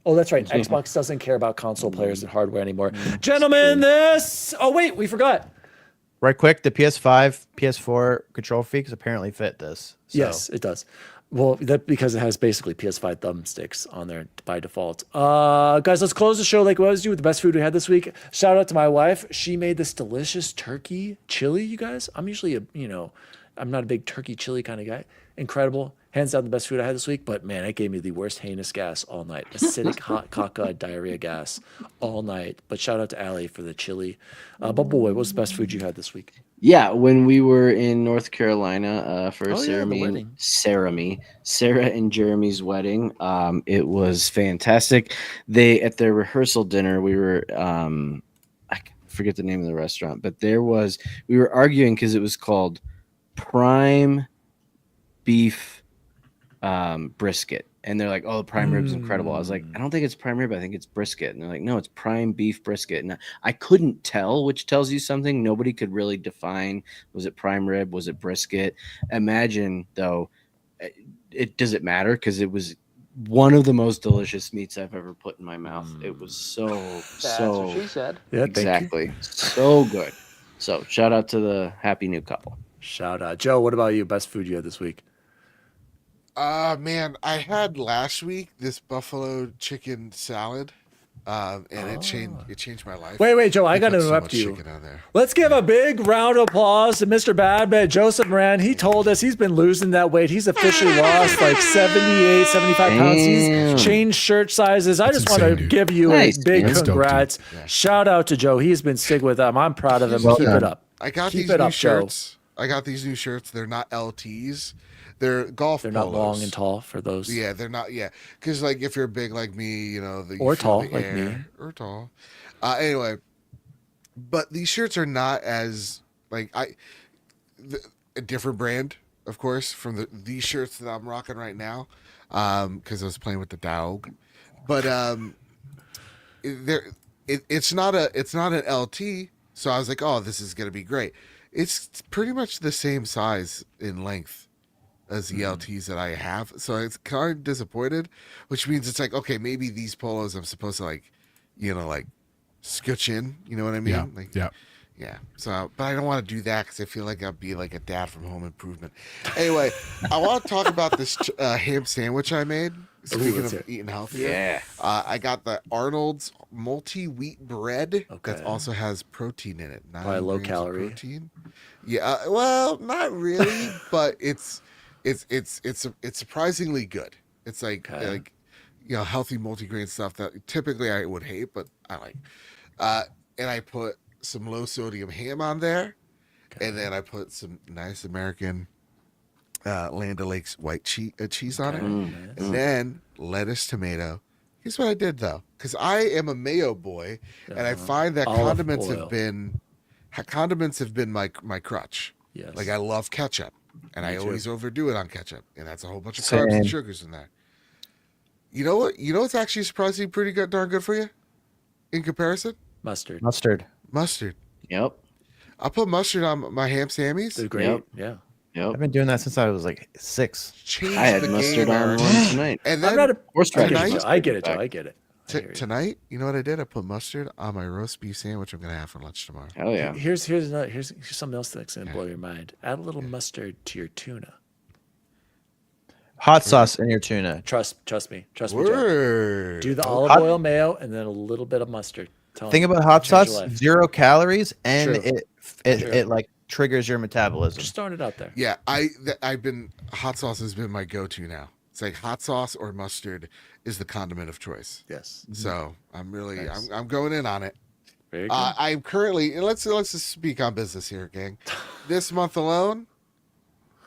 Oh, that's right. Xbox doesn't care about console players and hardware anymore. Gentlemen, oh wait, we forgot. Right quick, the PS5, PS4 control freaks apparently fit this. So. Yes, it does. Well, because it has basically PS5 thumbsticks on there by default. Guys, let's close the show like we always do with the best food we had this week. Shout out to my wife. She made this delicious turkey chili, you guys. I'm usually I'm not a big turkey chili kind of guy. Incredible. Hands down the best food I had this week, but man, it gave me the worst heinous gas all night. Acidic, hot caca, diarrhea gas all night. But shout out to Allie for the chili. Bubble Boy, what's the best food you had this week? Yeah, when we were in North Carolina for Sarah and Jeremy's wedding, it was fantastic. They at their rehearsal dinner, we were I forget the name of the restaurant, but we were arguing because it was called Prime Beef brisket, and they're like, "Oh, the prime rib's incredible." I was like, "I don't think it's prime rib. I think it's brisket." And they're like, "No, it's prime beef brisket." And I couldn't tell, which tells you something. Nobody could really define. Was it prime rib? Was it brisket? Imagine though, it does it matter? Because it was one of the most delicious meats I've ever put in my mouth. It was so That's what she said. Yeah, exactly so good. So shout out to the happy new couple. Shout out. Joe, what about you? Best food you had this week? Man, I had last week this buffalo chicken salad, and it changed my life. Wait, Joe, I got to Put so interrupt much you. chicken on there. Let's give a big round of applause to Mr. Badman, Joseph Moran. He told us he's been losing that weight. He's officially lost like 78, 75 pounds. Damn. He's changed shirt sizes. I just want insane, to dude. give you Nice, a big man. That's dope, congrats. dude. Shout out to Joe. He's been sticking with them. I'm proud of him. Well Keep done. it up. I got Keep these it new up, Joe. shirts. I got these new shirts. They're not LTs. They're golf They're polos. not long and tall for those. Yeah, they're not. Yeah, because like if you're big like me, you know, you Or feel tall the like air, me. or tall. Anyway, but these shirts are not as like a different brand, of course, from these shirts that I'm rocking right now, because I was playing with the dog. But it's not an LT, so I was like, oh, this is gonna be great. It's pretty much the same size in length as the LTs that I have. So it's kind of disappointed, which means it's like, okay, maybe these polos I'm supposed to like, you know, like scooch in, you know what I mean? Yeah. Like, Yeah. yeah. So, but I don't want to do that because I feel like I'd be like a dad from Home Improvement. Anyway, I want to talk about this ham sandwich I made. Speaking let's of hear it. eating healthy, Yeah. I got the Arnold's multi-wheat bread that Okay. also has protein in it. 9 Probably low grams of calorie. protein. Yeah, well, not really, but it's surprisingly good. It's like Okay. like you know, healthy multigrain stuff that typically I would hate, but I like. And I put some low sodium ham on there, and then I put some nice American Land O'Lakes white cheese on it, and then lettuce, tomato. Here's what I did though, because I am a mayo boy, and I find that Olive condiments oil. have been my crutch. Yes. Like I love ketchup, and I too. always overdo it on ketchup, and that's a whole bunch of carbs and Same. sugars in there. You know what? You know what's actually surprisingly pretty good, darn good for you, in comparison? Mustard. Mustard. Mustard. Yep. I put mustard on my ham sammies. They're great. Yep. Yeah. Yep. I've been doing that since I was like 6. Changed I had the mustard game, on Eric. one tonight. And I'm then not a Horseradish tonight- I get it, Joe. I get it. I hear you. tonight, you know what I did? I put mustard on my roast beef sandwich I'm gonna have for lunch tomorrow. Hell yeah. Here's something else that's gonna blow your mind. Add a little mustard to your tuna. Hot sauce in your tuna. Trust me. Trust me, Joe. Word. Do the olive Hot- oil, mayo, and then a little bit of mustard. Tell Thing me, about hot change your sauce, life. 0 calories, and True. it True. it like triggers your metabolism. Just throwing it out there. Yeah, I've been hot sauce has been my go-to now. It's like hot sauce or mustard is the condiment of choice. Yes. So I'm really Nice. I'm going in on it. Very good. I'm currently let's just speak on business here, gang. This month alone,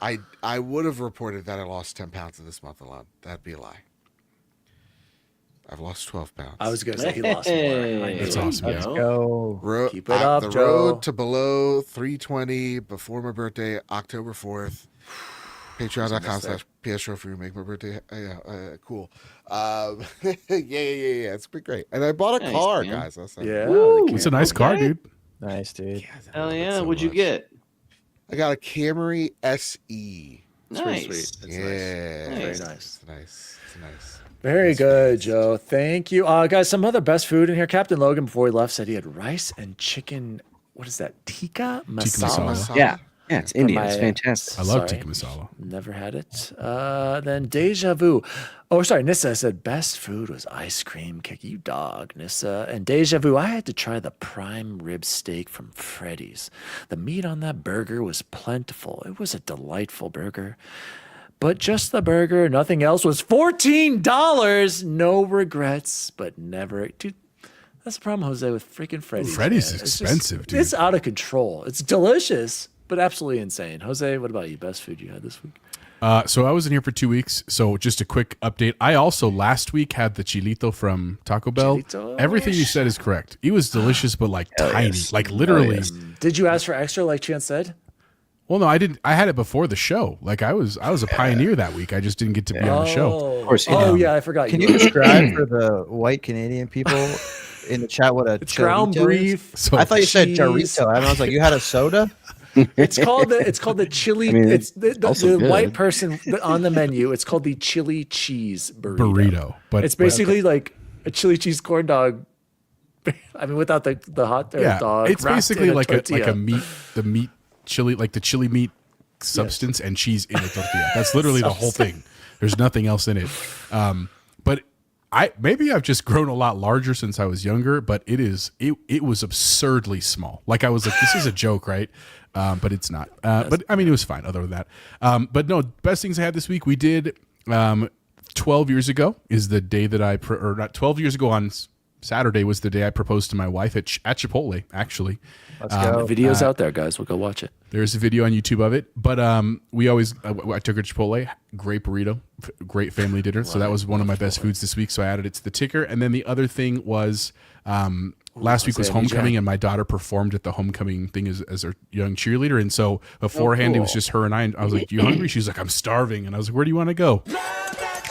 I would have reported that I lost 10 pounds in this month alone. That'd be a lie. I've lost 12 pounds. I was gonna say he lost more. I knew That's it. awesome. Let's go. Keep it up, the Joe. road to below 320 before my birthday, October 4th. Patreon.com/PS Trophy. Make my birthday. Cool. Yeah. It's been great. And I bought a Nice, car, man. guys. That's Yeah. It's a nice car, Okay. dude. Nice, dude. Hell yeah. What'd you get? I got a Camry SE. It's pretty Nice. sweet. It's Yeah. nice. Very Nice. nice. It's nice. It's nice. Very good, Joe. Thank you. Guys, some other best food in here. Captain Logan, before he left, said he had rice and chicken. What is that? Tikka masala? masala. Yeah. Yeah, it's Indian. It's fantastic. I love tikka masala. Never had it. Then Deja Vu. Oh, sorry. Nissa said best food was ice cream. Kick you dog, Nissa. And Deja Vu, I had to try the prime rib steak from Freddy's. The meat on that burger was plentiful. It was a delightful burger. But just the burger, nothing else, was $14. No regrets, but never. Dude, that's the problem, Jose, with freaking Freddy's. Freddy's is expensive, dude. It's out of control. It's delicious, but absolutely insane. Jose, what about you? Best food you had this week? So I was in here for 2 weeks. So just a quick update. I also last week had the chilito from Taco Bell. Chilito? Everything you said is correct. It was delicious, but like tiny, like literally. Did you ask for extra, like Chance said? Well, no, I didn't. I had it before the show. Like I was a pioneer that week. I just didn't get to be on the show. Of course. Yeah, I forgot. Can you describe for the white Canadian people in the chat what a It's ground chorito beef. is? I thought you said chorizo. I was like, you had a soda? It's called the chili. I mean, it's the also good. white person on the menu. It's called the chili cheese burrito. But It's basically like a chili cheese corn dog. I mean, without the hot dog. it's wrapped basically in like tortilla. a meat chili, like the chili meat substance and cheese in a tortilla. That's literally the whole thing. There's nothing else in it. But I've just grown a lot larger since I was younger, but it was absurdly small. Like I was like, this is a joke, right? But it's not. But I mean, it was fine other than that. But no, best things I had this week. We did 12 years ago is the day that or not 12 years ago on Saturday was the day I proposed to my wife at Chipotle, actually. Let's go. The video's out there, guys. We'll go watch it. There's a video on YouTube of it, but we always I took her to Chipotle, great burrito, great family dinner. So that was one of my best foods this week. So I added it to the ticker. And then the other thing was last week was homecoming, and my daughter performed at the homecoming thing as her young cheerleader. And so beforehand, it was just her and I. And I was like, "You hungry?" She was like, "I'm starving." And I was like, "Where do you want to go?"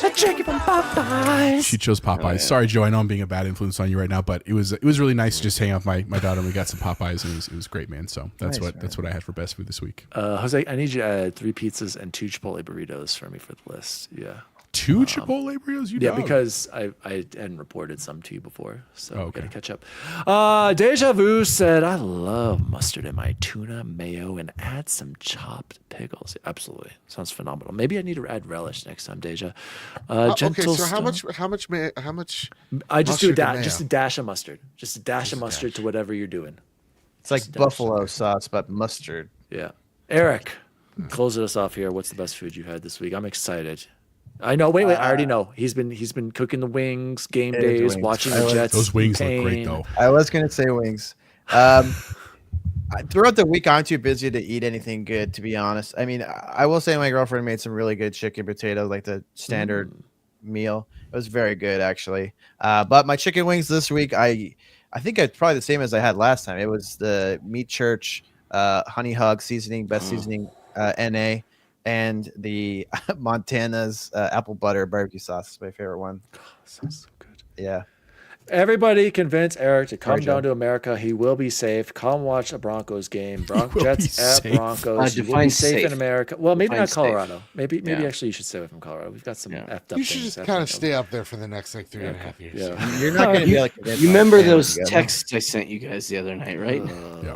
A chicken from Popeyes. She chose Popeyes. Sorry, Joe. I know I'm being a bad influence on you right now, but it was really nice to just hang out with my daughter. And we got some Popeyes, and it was great, man. So that's what I had for best food this week. Jose, I need you to add 3 pizzas and 2 Chipotle burritos for me for the list. Yeah. 2 Chipotle burritos? Yeah, dog. because I hadn't reported some to you before, so okay. gotta catch up. Deja Vu said, "I love mustard in my tuna mayo and add some chopped pickles." Absolutely, sounds phenomenal. Maybe I need to add relish next time, Deja. Okay, so how much? I just do mustard and just a mayo? dash of mustard, just a dash of mustard to whatever you're doing. It's like buffalo sauce, but mustard. Yeah, Eric, closing us off here. What's the best food you had this week? I'm excited. I know. Wait. I already know. He's been cooking the wings, game days, wings. watching the Jets. Those wings look pain. great, though. I was going to say wings. Throughout the week, I'm too busy to eat anything good, to be honest. I mean, I will say my girlfriend made some really good chicken potatoes, like the standard meal. It was very good, actually. But my chicken wings this week, I think it's probably the same as I had last time. It was the Meat Church Honey Hug seasoning, best seasoning NA, and the Montana's apple butter barbecue sauce is my favorite one. Sounds so good. Yeah. Everybody convince Eric to come Sorry, down Joe. to America. He will be safe. Come watch a Broncos game. will Jets be at safe. Broncos. You will be Define safe in safe. America. Well, maybe Define not safe. Colorado. Maybe Yeah. actually you should stay away from Colorado. We've got some effed up You should things just happening kind over of stay up there for the next like 3.5 years. Yeah. You're not going to be able to convince You my remember family those to go. texts I sent you guys the other night, right?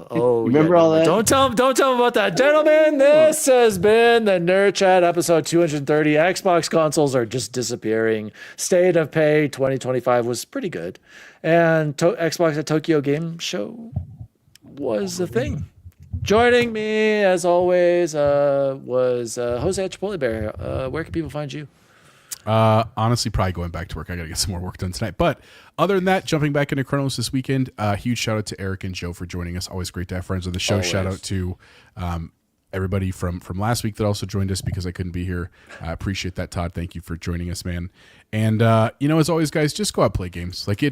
Oh, Remember all that? Don't tell him about that, gentlemen. This has been the Nerd Chat episode 230. Xbox consoles are just disappearing. State of Pay 2025 was pretty good, and Xbox at Tokyo Game Show was the thing. Joining me as always was Jose at Chipotle Bear. Where can people find you? Honestly, probably going back to work. I got to get some more work done tonight. But other than that, jumping back into Chronos this weekend, huge shout out to Eric and Joe for joining us. Always great to have friends on the show. Always. Shout out to everybody from last week that also joined us because I couldn't be here. I appreciate that, Todd. Thank you for joining us, man. And, as always, guys, just go out and play games. Like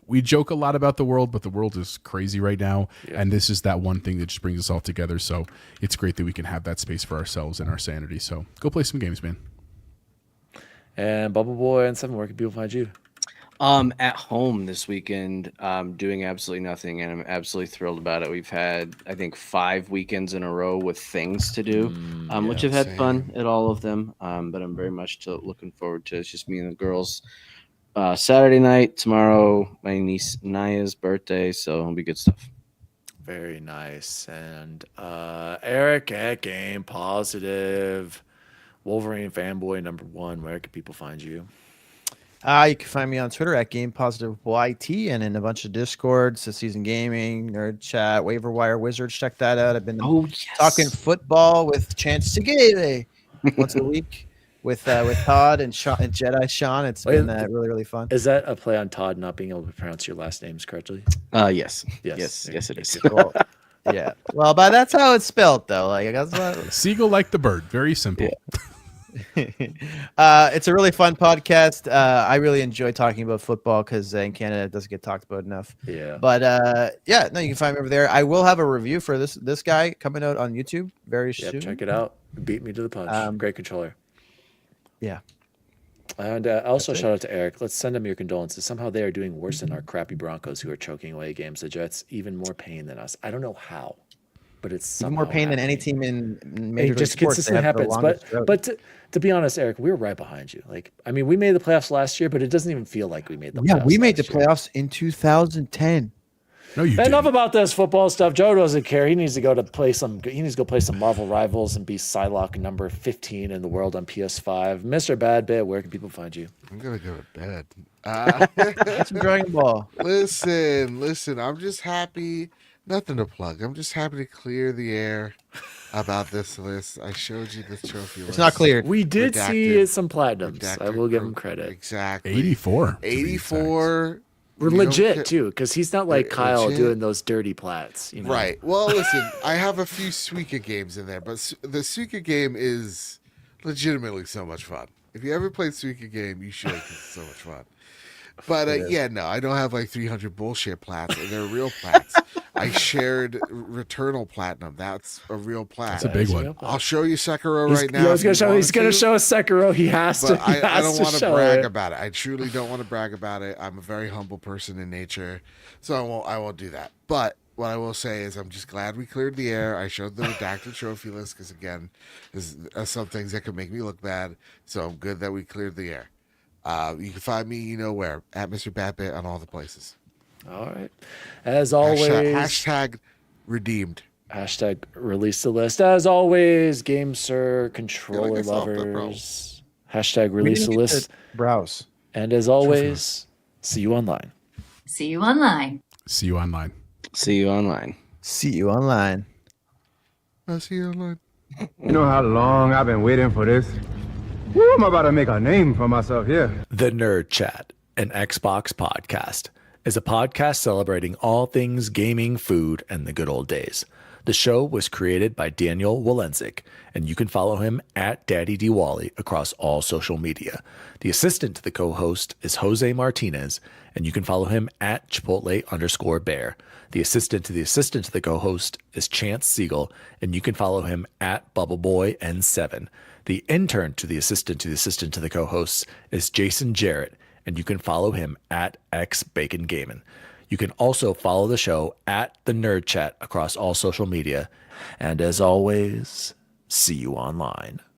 we joke a lot about the world, but the world is crazy right now. Yeah. And this is that one thing that just brings us all together. So it's great that we can have that space for ourselves and our sanity. So go play some games, man. And Bubble Boy and Seven, where can people find you? At home this weekend, doing absolutely nothing, and I'm absolutely thrilled about it. We've had, I think, 5 weekends in a row with things to do, which have had fun at all of them. But I'm very much looking forward to it's just me and the girls. Saturday night, tomorrow, my niece Naya's birthday, so it'll be good stuff. Very nice. And Eric at Game Positive, Wolverine fanboy #1. Where can people find you? You can find me on Twitter at GamePositiveYT and in a bunch of Discords, Season Gaming, Nerd Chat, Waiver Wire Wizards. Check that out. I've been talking football with Chance Sigele once a week with Todd and Jedi Sean. It's been really, really fun. Is that a play on Todd not being able to pronounce your last names correctly? Yes, it is. Well, yeah. Well, but that's how it's spelled, though. Like, that's what... Seagull like the bird. Very simple. Yeah. It's a really fun podcast. I really enjoy talking about football because in Canada it doesn't get talked about enough. Yeah. But you can find me over there. I will have a review for this guy coming out on YouTube very soon. Check it out. Beat me to the punch. Great controller. Yeah. And also shout out to Eric. Let's send him your condolences. Somehow they are doing worse than our crappy Broncos who are choking away games. The Jets even more pain than us. I don't know how, but it's even more pain than any team in Major League Sports. Consistently happens. But to be honest, Eric, we were right behind you. Like, I mean, we made the playoffs last year, but it doesn't even feel like we made the playoffs. Yeah, we made the playoffs in 2010. No, you didn't. Enough about this football stuff. Joe doesn't care. He needs to go play some Marvel Rivals and be Psylocke number 15 in the world on PS5. Mr. Badbit, where can people find you? I'm gonna go to bed. That's Dragon Ball. Listen. I'm just happy. Nothing to plug. I'm just happy to clear the air about this list. I showed you this trophy list. It's not cleared. We did see some platinums. I will give him credit. Exactly. 84. 84. We're legit too, because he's not like Kyle doing those dirty plats. You know? Right. Well, listen, I have a few Suika games in there, but the Suika game is legitimately so much fun. If you ever played Suika game, you should, because it's so much fun. But no, I don't have like 300 bullshit plats. They're real plats. I shared Returnal Platinum. That's a real plat. That's a big one. I'll show you Sekiro right now. He's going to show us Sekiro. He has to. I don't want to brag about it. I truly don't want to brag about it. I'm a very humble person in nature, so I won't do that. But what I will say is I'm just glad we cleared the air. I showed the redacted trophy list because, again, there's some things that could make me look bad. So I'm good that we cleared the air. You can find me, you know where, at Mr. Batbit on all the places. All right. As always. Hashtag redeemed. Hashtag release the list. As always, GameSir, controller lovers. Hashtag release the list. Browse. And as always, see you online. See you online. See you online. See you online. See you online. I'll see you online. You know how long I've been waiting for this? Woo, I'm about to make a name for myself here. The Nerd Chat, an Xbox podcast, is a podcast celebrating all things gaming, food, and the good old days. The show was created by Daniel Walenzik, and you can follow him at Daddy Diwali across all social media. The assistant to the co-host is Jose Martinez, and you can follow him at Chipotle_bear. The assistant to the co-host is Chance Siegel, and you can follow him at BubbleBoyN7. The intern to the assistant to the co-hosts is Jason Jarrett, and you can follow him at XBaconGaming. You can also follow the show at The Nerd Chat across all social media. And as always, see you online.